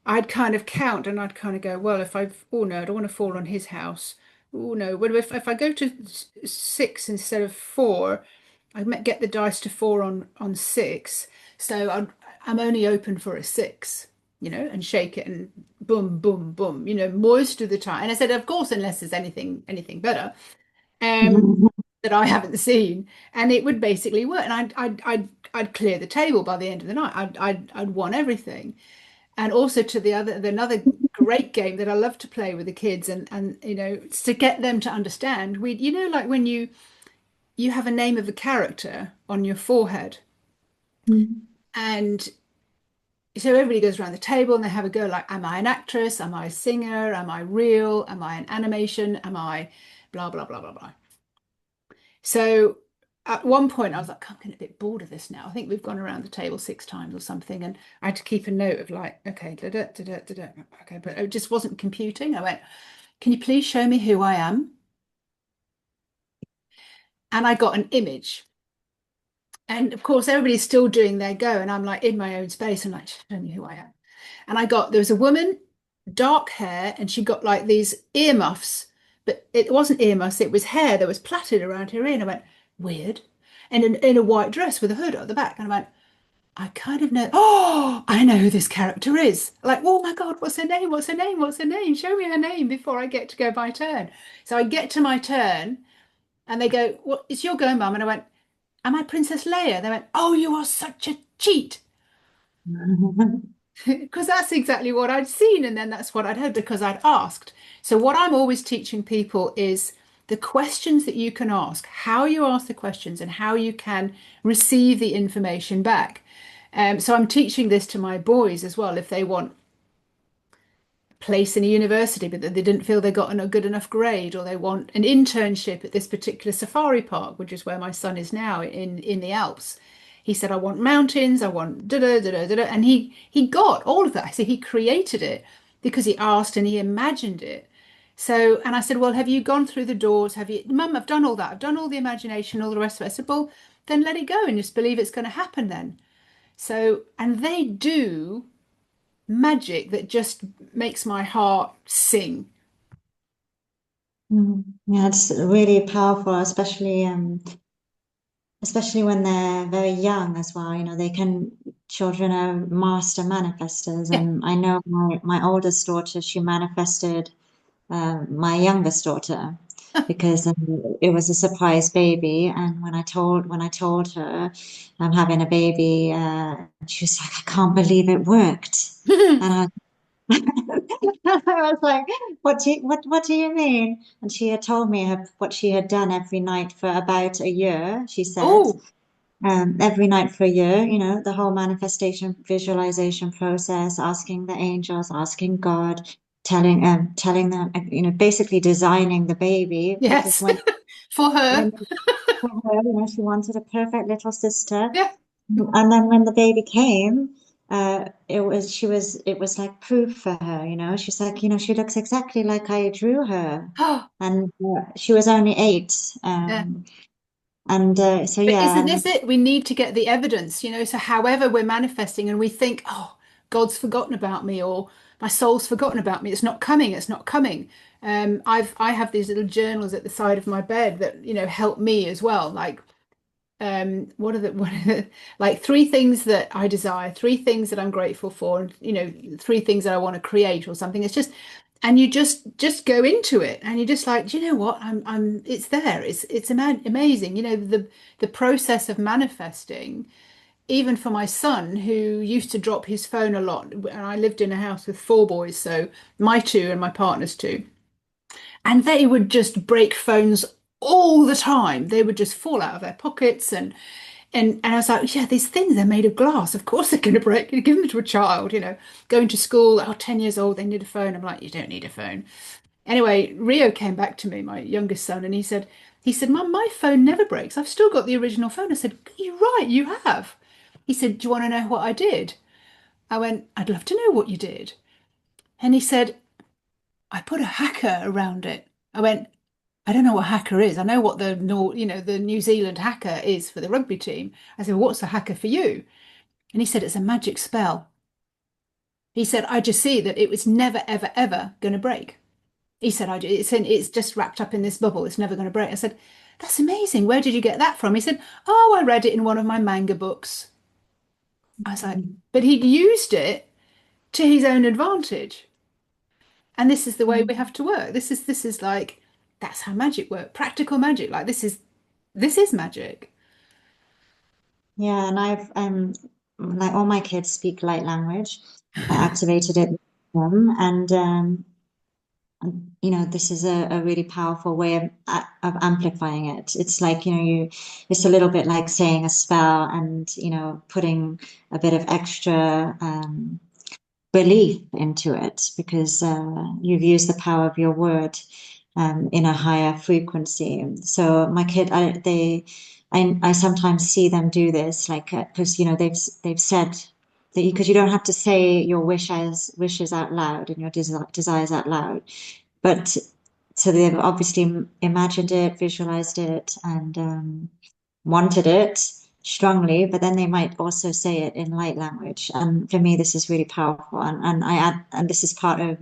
I'd kind of count and I'd kind of go, well, oh no, I don't want to fall on his house. Oh no, but if I go to six instead of four, I might get the dice to four on six. So I'm only open for a six, and shake it and boom, boom, boom, most of the time. And I said, of course, unless there's anything better, um, that I haven't seen, and it would basically work. And I'd clear the table by the end of the night. I'd won everything. And also another great game that I love to play with the kids, and it's to get them to understand. Like when you have a name of a character on your forehead, and so everybody goes around the table and they have a go like, am I an actress? Am I a singer? Am I real? Am I an animation? Am I blah, blah, blah, blah, blah. So at one point I was like, I'm getting a bit bored of this now. I think we've gone around the table 6 times or something. And I had to keep a note of like, okay, da, da, da, da, da, da. Okay, but it just wasn't computing. I went, can you please show me who I am? And I got an image. And of course, everybody's still doing their go. And I'm like in my own space. I'm like, show me who I am. And there was a woman, dark hair, and she got like these earmuffs, but it wasn't earmuffs, it was hair that was plaited around her ear. And I went, weird. And in a white dress with a hood at the back. And I went, I kind of know, oh, I know who this character is. Like, oh my God, what's her name? What's her name? What's her name? Show me her name before I get to go my turn. So I get to my turn and they go, well, it's your go, Mum. And I went, am I Princess Leia? They went, oh, you are such a cheat. Because that's exactly what I'd seen, and then that's what I'd heard because I'd asked. So, what I'm always teaching people is the questions that you can ask, how you ask the questions, and how you can receive the information back. So, I'm teaching this to my boys as well if they want place in a university, but they didn't feel they got a good enough grade, or they want an internship at this particular safari park, which is where my son is now in the Alps. He said, I want mountains, I want da da da da da, and he got all of that. So he created it because he asked and he imagined it. So, and I said, well, have you gone through the doors? Have you, Mum, I've done all that. I've done all the imagination, all the rest of it. I said, well, then let it go and just believe it's going to happen then. So, and they do magic that just makes my heart sing. Yeah, it's really powerful, especially when they're very young as well. You know, children are master manifestors. Yeah. And I know my oldest daughter, she manifested my youngest daughter because it was a surprise baby. And when I told her I'm having a baby, she was like, I can't believe it worked. And I I was like, what do you mean? And she had told me what she had done every night for about a year, she said. Oh, Every night for a year, you know, the whole manifestation visualization process, asking the angels, asking God, telling them, you know, basically designing the baby because yes. For her. when for her, you know, she wanted a perfect little sister. Yeah. And then when the baby came, it was like proof for her, you know. She's like, you know, she looks exactly like I drew her. Oh, And she was only 8. yeah. And so But yeah, isn't this it? We need to get the evidence, you know. So however we're manifesting and we think, oh, God's forgotten about me or my soul's forgotten about me, it's not coming, it's not coming. I have these little journals at the side of my bed that, you know, help me as well. Like what are the like 3 things that I desire, 3 things that I'm grateful for, and you know, 3 things that I want to create or something. It's just, and you just go into it and you're just like, do you know what? I'm it's there. It's amazing. You know, the process of manifesting, even for my son who used to drop his phone a lot, and I lived in a house with 4 boys, so my 2 and my partner's 2, and they would just break phones all the time. They would just fall out of their pockets and I was like, yeah, these things, they're made of glass. Of course they're going to break. You give them to a child, you know, going to school, oh, 10 years old, they need a phone. I'm like, you don't need a phone. Anyway, Rio came back to me, my youngest son, and he said, Mum, my phone never breaks. I've still got the original phone. I said, you're right, you have. He said, do you want to know what I did? I went, I'd love to know what you did. And he said, I put a hacker around it. I went, I don't know what hacker is. I know what the New Zealand hacker is for the rugby team. I said, well, what's a hacker for you? And he said, it's a magic spell. He said, I just see that it was never, ever, ever going to break. He said, it's just wrapped up in this bubble. It's never going to break. I said, that's amazing. Where did you get that from? He said, oh, I read it in one of my manga books. I was like, but he'd used it to his own advantage. And this is the way we have to work. This is like, that's how magic works. Practical magic. Like this is magic. yeah, and I've like all my kids speak light language. I activated it with them, and this is a really powerful way of amplifying it. It's like, it's a little bit like saying a spell and, putting a bit of extra belief into it because you've used the power of your word in a higher frequency. So my kid, I sometimes see them do this, like because they've said that because you don't have to say your wishes out loud and your desires out loud, but so they've obviously imagined it, visualized it, and wanted it strongly, but then they might also say it in light language. And for me, this is really powerful. And I add, and this is part of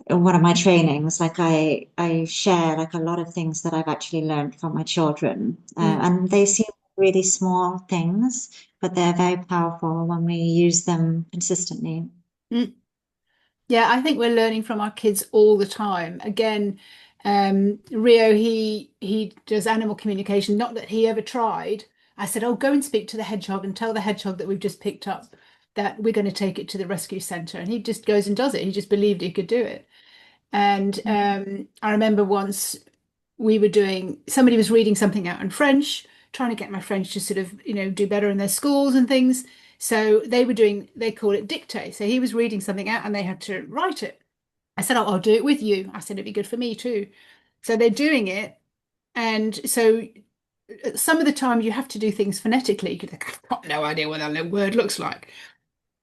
one of my trainings. Like I share like a lot of things that I've actually learned from my children, Mm, and they seem really small things, but they're very powerful when we use them consistently. mm. Yeah, I think we're learning from our kids all the time. Again, Rio, he does animal communication. Not that he ever tried. I said, "Oh, go and speak to the hedgehog and tell the hedgehog that we've just picked up that we're going to take it to the rescue center." And he just goes and does it. He just believed he could do it. And I remember once somebody was reading something out in French, trying to get my French to sort of, do better in their schools and things. So they call it dictate. So he was reading something out and they had to write it. I said, "Oh, I'll do it with you." I said, "It'd be good for me too." So they're doing it. And so some of the time you have to do things phonetically. You're like, "I've got no idea what that word looks like."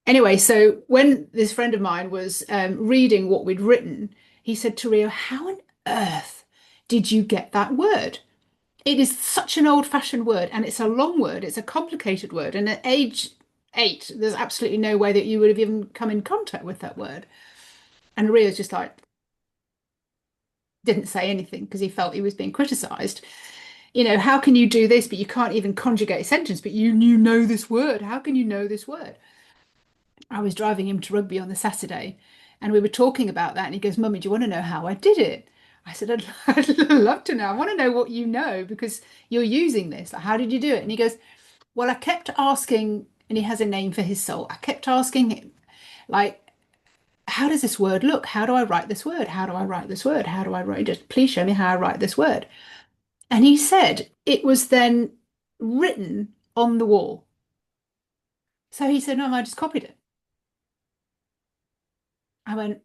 Anyway, so when this friend of mine was reading what we'd written, he said to Rio, "How on earth did you get that word? It is such an old-fashioned word and it's a long word, it's a complicated word. And at age 8, there's absolutely no way that you would have even come in contact with that word." And Rio's just like, didn't say anything because he felt he was being criticized. How can you do this, but you can't even conjugate a sentence, but you know this word. How can you know this word? I was driving him to rugby on the Saturday and we were talking about that. And he goes, "Mummy, do you want to know how I did it?" I said, I'd love to know. I want to know what you know because you're using this. Like, how did you do it?" And he goes, "Well, I kept asking," and he has a name for his soul. "I kept asking him, like, how does this word look? How do I write this word? How do I write this word? How do I write it? Please show me how I write this word." And he said it was then written on the wall. So he said, "No, I just copied it." I went,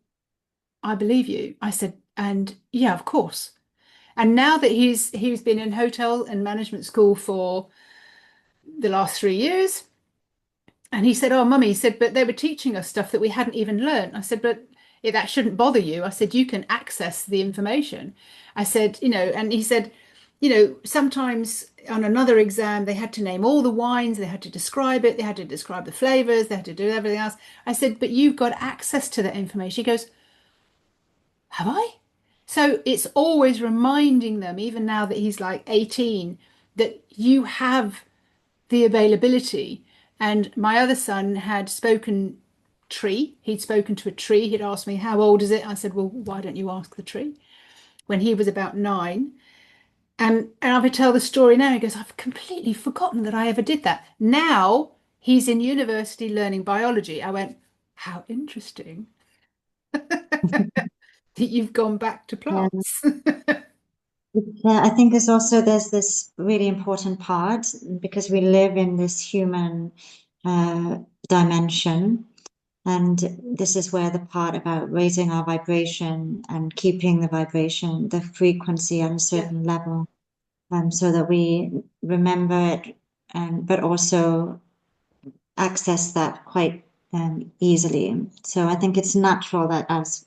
"I believe you." I said, "And yeah, of course." And now that he's been in hotel and management school for the last 3 years, and he said, "Oh, mummy," he said, "but they were teaching us stuff that we hadn't even learned." I said, "But that shouldn't bother you." I said, "You can access the information." I said, and he said, sometimes on another exam, they had to name all the wines, they had to describe it, they had to describe the flavors, they had to do everything else. I said, "But you've got access to that information." He goes, "Have I?" So it's always reminding them, even now that he's like 18, that you have the availability. And my other son had spoken tree. He'd spoken to a tree. He'd asked me, "How old is it?" I said, "Well, why don't you ask the tree?" When he was about 9. And I would tell the story now. He goes, "I've completely forgotten that I ever did that." Now he's in university learning biology. I went, "How interesting that you've gone back to Yeah. plants." Yeah, I think there's this really important part because we live in this human uh, dimension, and this is where the part about raising our vibration and keeping the vibration, the frequency at a Yeah. certain level, so that we remember it, and but also access that quite easily. So I think it's natural that as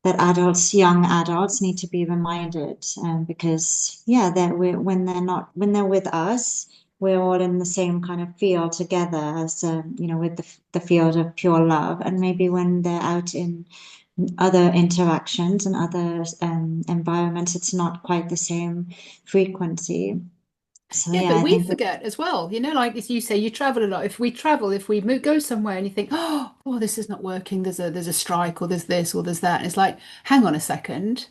that young adults, need to be reminded, because yeah, when they're with us, we're all in the same kind of field together as with the field of pure love, and maybe when they're out in other interactions and other environments, it's not quite the same frequency. So Yeah, yeah, but I we think that forget as well. Like as you say, you travel a lot. If we travel, if we go somewhere and you think, "Oh, this is not working. There's a strike, or there's this, or there's that." And it's like, hang on a second.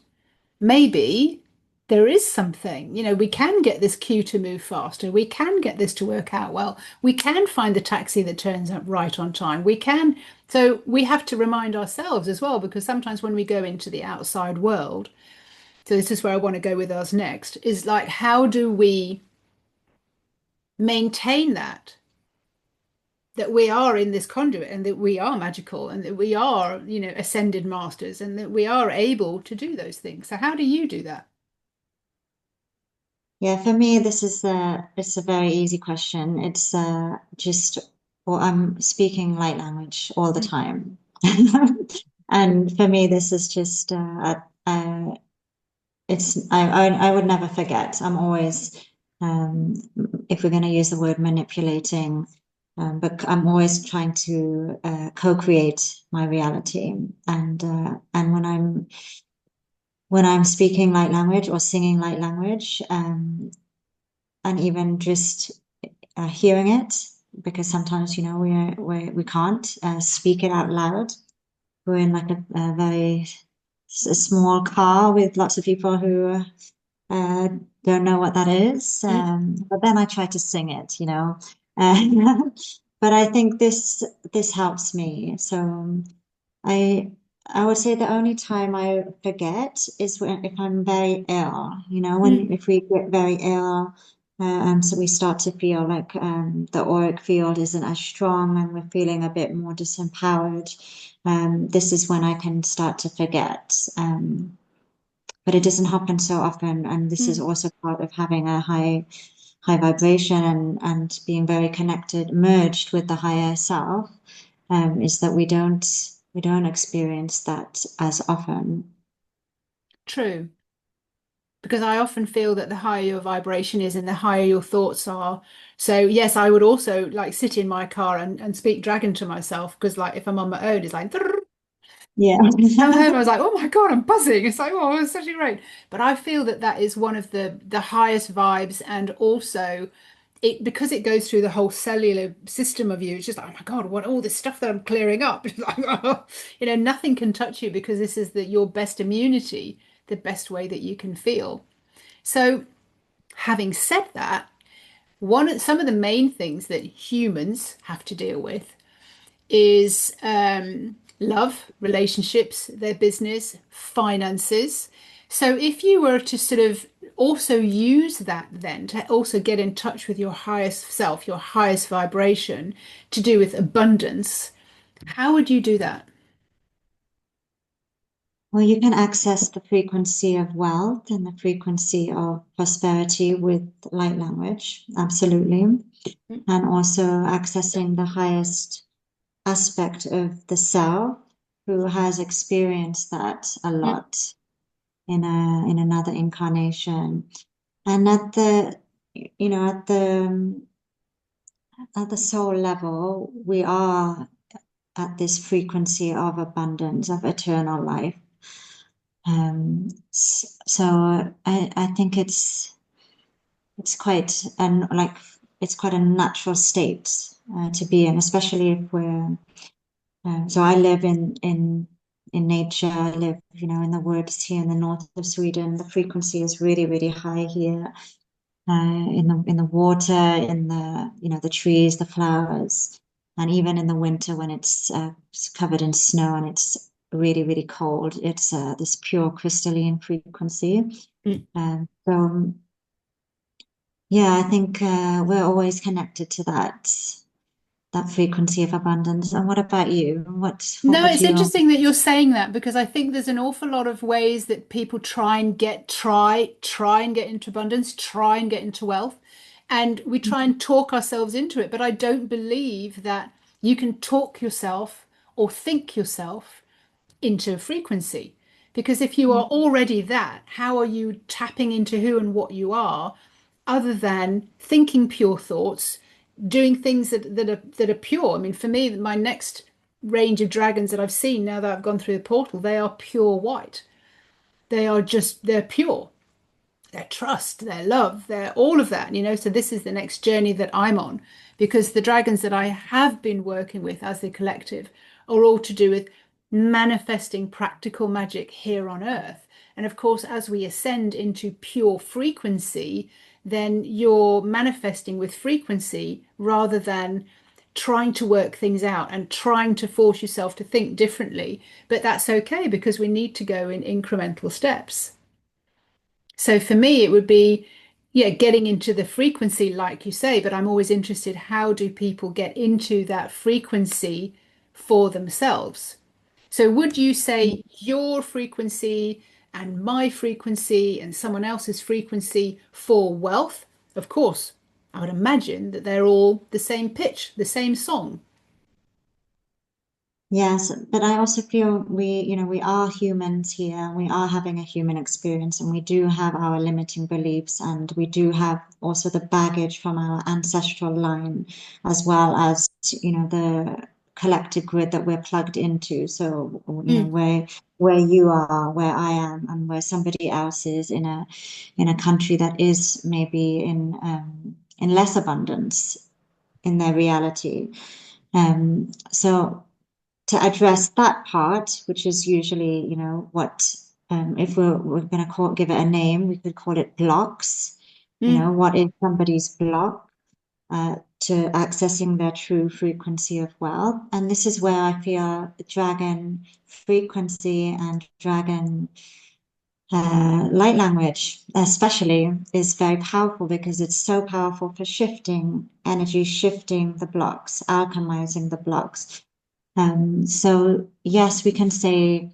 Maybe. there is something, we can get this queue to move faster. We can get this to work out well. We can find the taxi that turns up right on time. We can. So we have to remind ourselves as well, because sometimes when we go into the outside world, so this is where I want to go with us next, is like, how do we maintain that we are in this conduit and that we are magical and that we are, ascended masters and that we are able to do those things. So how do you do that? Yeah, for me, it's a very easy question. It's just, well, I'm speaking light language all the Mm, time. And for me, this is just, I would never forget. I'm always, um, if we're going to use the word manipulating, but I'm always trying to co-create my reality. And when I'm speaking light language or singing light language, and even just hearing it, because sometimes we can't speak it out loud. We're in like a very small car with lots of people who uh, don't know what that is. mm, But then I try to sing it. Uh, but I think this helps me. So I I would say the only time I forget is when if I'm very ill. mm, When if we get very ill, and so we start to feel like the auric field isn't as strong, and we're feeling a bit more disempowered. This is when I can start to forget. But it doesn't happen so often, and this is mm. also part of having a high vibration and being very connected, merged with the higher self, is that we don't experience that as often. True. Because I often feel that the higher your vibration is and the higher your thoughts are. So yes, I would also like sit in my car and speak dragon to myself because like if I'm on my own, it's like Yeah. come home, I was like, oh my God, I'm buzzing. It's like, oh, it's such a great. But I feel that that is one of the highest vibes, and also it because it goes through the whole cellular system of you. It's just like, oh my God, what all this stuff that I'm clearing up. It's like, oh, nothing can touch you because this is your best immunity, the best way that you can feel. So, having said that, some of the main things that humans have to deal with is love, relationships, their business, finances. So if you were to sort of also use that then to also get in touch with your highest self, your highest vibration to do with abundance, how would you do that? Well, you can access the frequency of wealth and the frequency of prosperity with light language, absolutely. And also accessing the highest aspect of the self who has experienced that a Mm, lot in another incarnation. And at the soul level, we are at this frequency of abundance, of eternal life. So I think it's quite an like it's quite a natural state to be in, especially if we're. So I live in nature. I live, in the woods here in the north of Sweden. The frequency is really, really high here. In the water, in the trees, the flowers, and even in the winter when it's covered in snow and it's really, really cold, it's this pure crystalline frequency. mm. So yeah, I think we're always connected to that frequency of abundance. And what about you? What No, would it's you? interesting that you're saying that because I think there's an awful lot of ways that people try and get into abundance, try and get into wealth, and we try and talk ourselves into it. But I don't believe that you can talk yourself or think yourself into frequency. Because if you are already that, how are you tapping into who and what you are, other than thinking pure thoughts, doing things that are pure? I mean, for me, my next range of dragons that I've seen now that I've gone through the portal, they are pure white. They're pure. Their trust, their love, their all of that. So this is the next journey that I'm on because the dragons that I have been working with as the collective are all to do with manifesting practical magic here on earth And of course, as we ascend into pure frequency, then you're manifesting with frequency rather than trying to work things out and trying to force yourself to think differently. But that's okay because we need to go in incremental steps. So for me, it would be, yeah, getting into the frequency, like you say, but I'm always interested, how do people get into that frequency for themselves? So would you say your frequency and my frequency and someone else's frequency for wealth? Of course, I would imagine that they're all the same pitch, the same song. Yes, but I also feel we are humans here. We are having a human experience, and we do have our limiting beliefs, and we do have also the baggage from our ancestral line, as well as, the collective grid that we're plugged into. So, Mm, where you are, where I am, and where somebody else is in a country that is maybe in less abundance in their reality. So to address that part, which is usually, what if we're going to give it a name, we could call it blocks. mm, What is somebody's block to accessing their true frequency of wealth? And this is where I feel the dragon frequency and dragon light language, especially, is very powerful because it's so powerful for shifting energy, shifting the blocks, alchemizing the blocks. So yes, we can say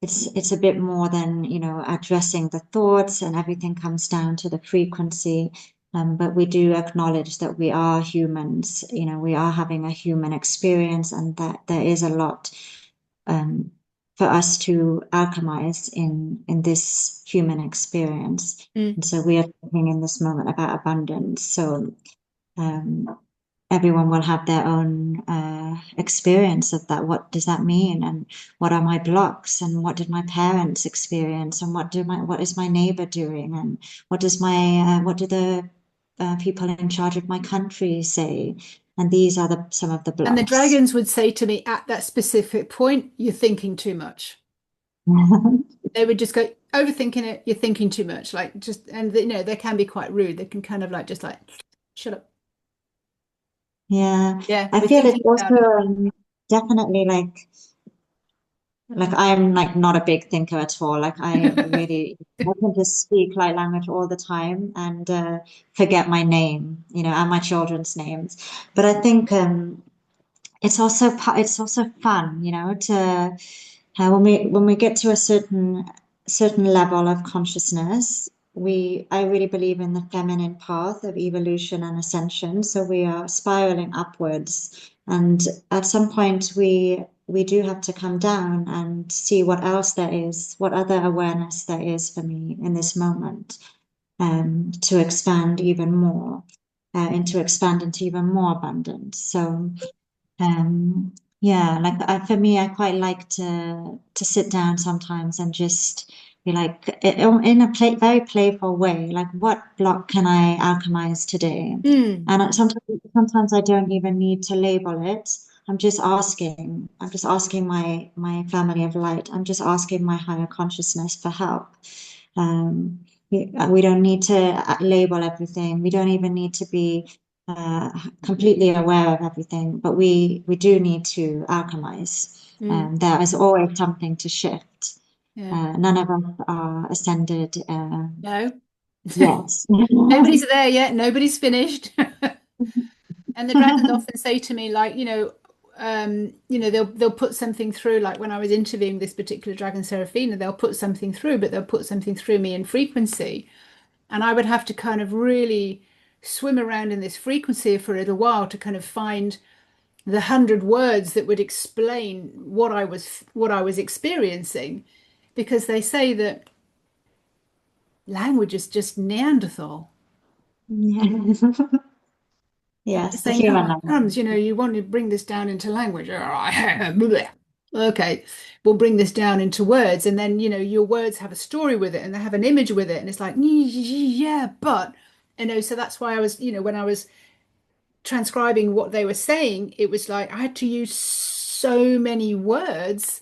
it's a bit more than, addressing the thoughts, and everything comes down to the frequency. But we do acknowledge that we are humans, we are having a human experience, and that there is a lot um, for us to alchemize in this human experience. mm. And so we are talking in this moment about abundance. So um, everyone will have their own experience of that. What does that mean? And what are my blocks? And what did my parents experience? And what is my neighbor doing? And what do the people in charge of my country say? And these are some of the And the blocks. dragons would say to me at that specific point, you're thinking too much. They would just go, overthinking it, you're thinking too much. Like just, and they can be quite rude. They can kind of like, just like, shut up. Yeah, Yeah, I we're feel it's thinking also about it. definitely like I'm like not a big thinker at all. Like I can just speak light language all the time and forget my name, and my children's names. But I think it's also fun, to when we get to a certain level of consciousness. I really believe in the feminine path of evolution and ascension. So we are spiraling upwards, and at some point we do have to come down and see what else there is, what other awareness there is for me in this moment, to expand even more, and to expand into even more abundance. So yeah, like for me, I quite like to sit down sometimes and just be like, in a very playful way, like, what block can I alchemize today? Mm, And sometimes I don't even need to label it. I'm just asking. I'm just asking my family of light. I'm just asking my higher consciousness for help. We don't need to label everything. We don't even need to be uh, completely aware of everything, but we do need to alchemize. mm, There is always something to shift. yeah. None of us are ascended No. yet. Nobody's there yet. Nobody's finished. And the dragons often say to me, like, they'll put something through. Like when I was interviewing this particular dragon, Seraphina, they'll put something through, but they'll put something through me in frequency, and I would have to kind of really swim around in this frequency for a little while to kind of find the 100 words that would explain what I was experiencing, because they say that language is just Neanderthal. Yeah. They're Yes, the saying, oh, human crumbs, element. you want to bring this down into language. Okay, we'll bring this down into words. And then, your words have a story with it and they have an image with it. And it's like, yeah, but, so that's why I was, when I was transcribing what they were saying, it was like I had to use so many words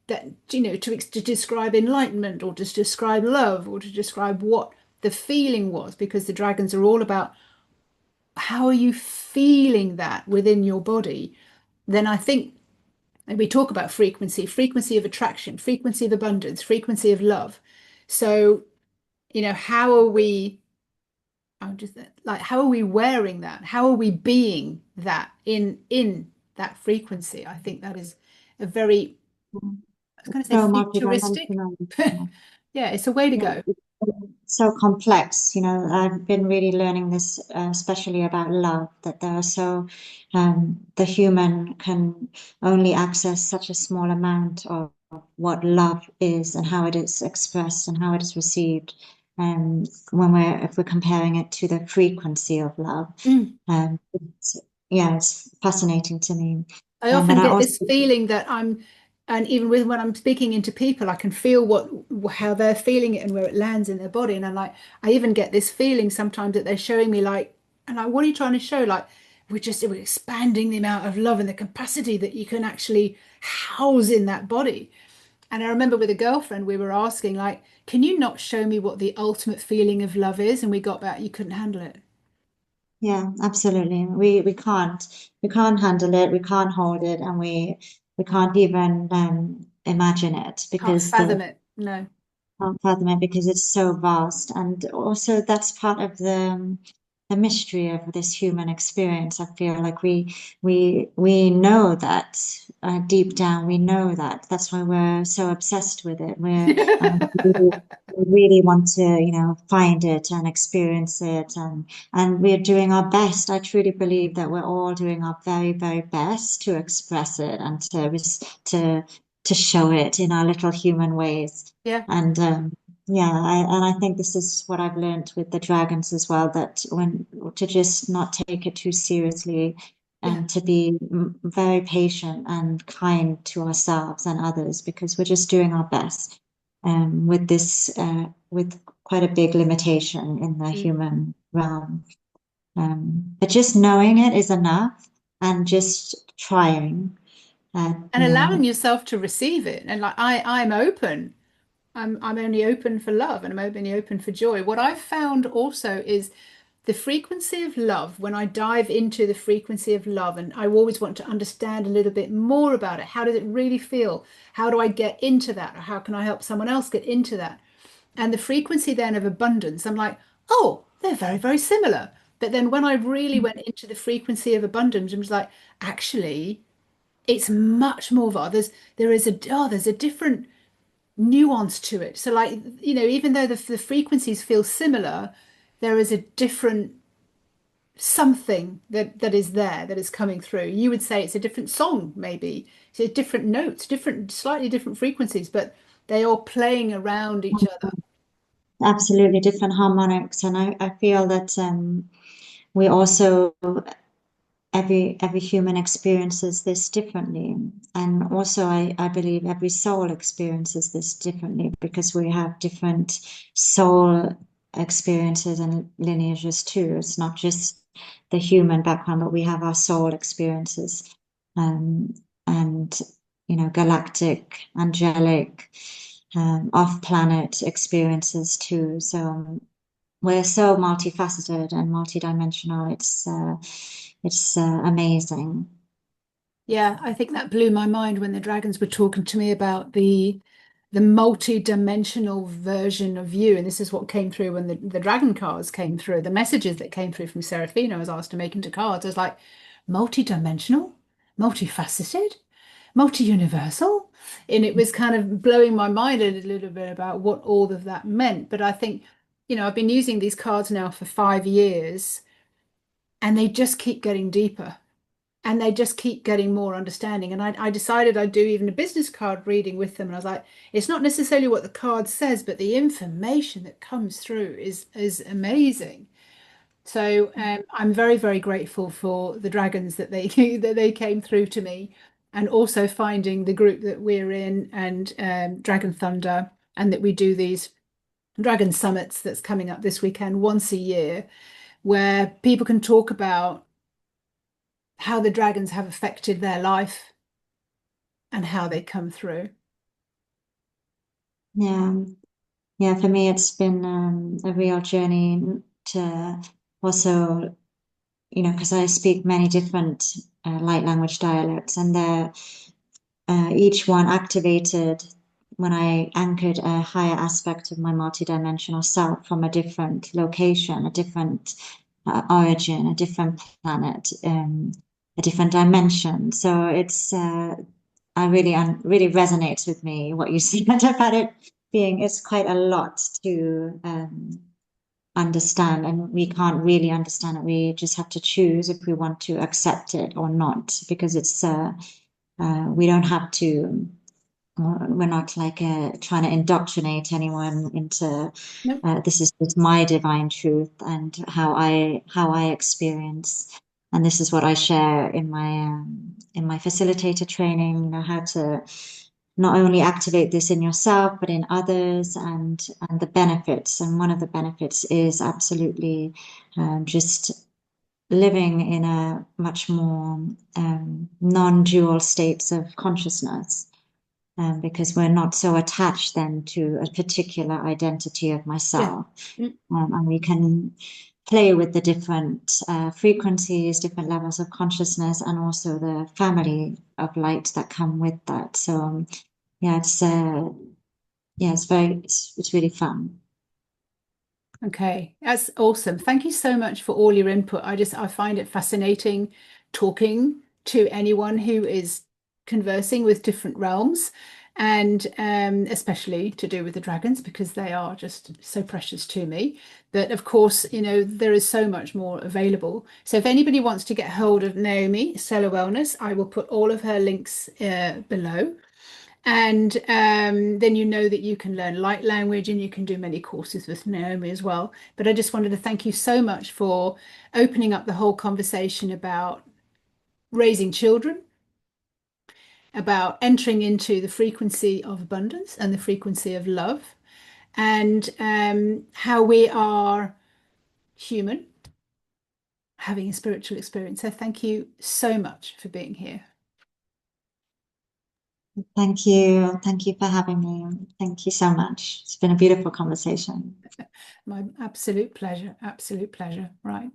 that, to describe enlightenment or to describe love or to describe what the feeling was, because the dragons are all about how are you feeling that within your body. Then I think, and we talk about frequency, frequency of attraction, frequency of abundance, frequency of love. So, how are we, I'm just like, how are we wearing that? How are we being that in that frequency? I think that is a very, I was going to say So futuristic. multidimensional. Yeah, it's a way to Yeah, go. it's so complex. I've been really learning this, especially about love, that there are the human can only access such a small amount of what love is and how it is expressed and how it is received. If we're comparing it to the frequency of love, Mm. yeah, it's fascinating to me. I And often I get also, this feeling that and even with when I'm speaking into people, I can feel how they're feeling it and where it lands in their body. And I even get this feeling sometimes that they're showing me like, and like, what are you trying to show? Like, we're expanding the amount of love and the capacity that you can actually house in that body. And I remember with a girlfriend, we were asking, like, can you not show me what the ultimate feeling of love is? And we got back, you couldn't handle it. yeah, absolutely. We can't handle it. We can't hold it, and we can't even imagine it Can't because fathom it. No. can't fathom it because it's so vast. And also that's part of the mystery of this human experience. I feel like we know that deep down we know that. That's why we're so obsessed with it. We really want to, find it and experience it, and we're doing our best. I truly believe that we're all doing our very, very best to express it and to show it in our little human ways. Yeah. And yeah, I think this is what I've learned with the dragons as well, that when to just not take it too seriously Yeah. and to be very patient and kind to ourselves and others, because we're just doing our best with this, with quite a big limitation in the Mm. human realm. But just knowing it is enough, and just trying. And allowing yourself to receive it. And like I'm open. I'm only open for love and I'm only open for joy. What I've found also is the frequency of love, when I dive into the frequency of love, and I always want to understand a little bit more about it. How does it really feel? How do I get into that? Or how can I help someone else get into that? And the frequency then of abundance, I'm like, oh, they're very, very similar. But then when I really went into the frequency of abundance, I was like, actually, it's much more vast. There's a different nuance to it. So like, even though the frequencies feel similar, there is a different something that is there that is coming through. You would say it's a different song, maybe. It's a different notes, slightly different frequencies, but they are playing around each other. Absolutely different harmonics, and I feel that we also every human experiences this differently, and also I believe every soul experiences this differently because we have different soul experiences and lineages too. It's not just the human background, but we have our soul experiences, um, and galactic, angelic, off-planet experiences too. So we're so multifaceted and multidimensional. It's amazing. Yeah, I think that blew my mind when the dragons were talking to me about the multi-dimensional version of you. And this is what came through when the dragon cards came through, the messages that came through from Seraphina. I was asked to make into cards. I was like, multi-dimensional, multifaceted, multi-universal. And it was kind of blowing my mind a little bit about what all of that meant. But I think, I've been using these cards now for 5 years and they just keep getting deeper and they just keep getting more understanding. And I decided I'd do even a business card reading with them. And I was like, it's not necessarily what the card says, but the information that comes through is amazing. So I'm very, very grateful for the dragons that they that they came through to me, and also finding the group that we're in and Dragon Thunder, and that we do these dragon summits that's coming up this weekend once a year, where people can talk about how the dragons have affected their life and how they come through. Yeah. Yeah, for me, it's been a real journey to also, because I speak many different light language dialects, and they're each one activated when I anchored a higher aspect of my multidimensional self from a different location, a different origin, a different planet, a different dimension. So I really resonates with me what you said about it being, it's quite a lot to understand, and we can't really understand it. We just have to choose if we want to accept it or not, because we don't have to. We're not like trying to indoctrinate anyone into No. this is just my divine truth and how I experience, and this is what I share in my facilitator training. How to not only activate this in yourself but in others, and the benefits. And one of the benefits is absolutely just living in a much more non-dual states of consciousness, because we're not so attached then to a particular identity of Yeah. myself. Mm. And we can play with the different frequencies, different levels of consciousness, and also the family of light that come with that. So yeah, it's really fun. Okay, that's awesome. Thank you so much for all your input. I find it fascinating talking to anyone who is conversing with different realms, and especially to do with the dragons, because they are just so precious to me. But of course, there is so much more available. So if anybody wants to get hold of Naomi Stellar Wellness, I will put all of her links below. And then you know that you can learn light language and you can do many courses with Naomi as well. But I just wanted to thank you so much for opening up the whole conversation about raising children, about entering into the frequency of abundance and the frequency of love, and how we are human having a spiritual experience. So thank you so much for being here. Thank you. Thank you for having me. Thank you so much. It's been a beautiful conversation. My absolute pleasure. Absolute pleasure. Right.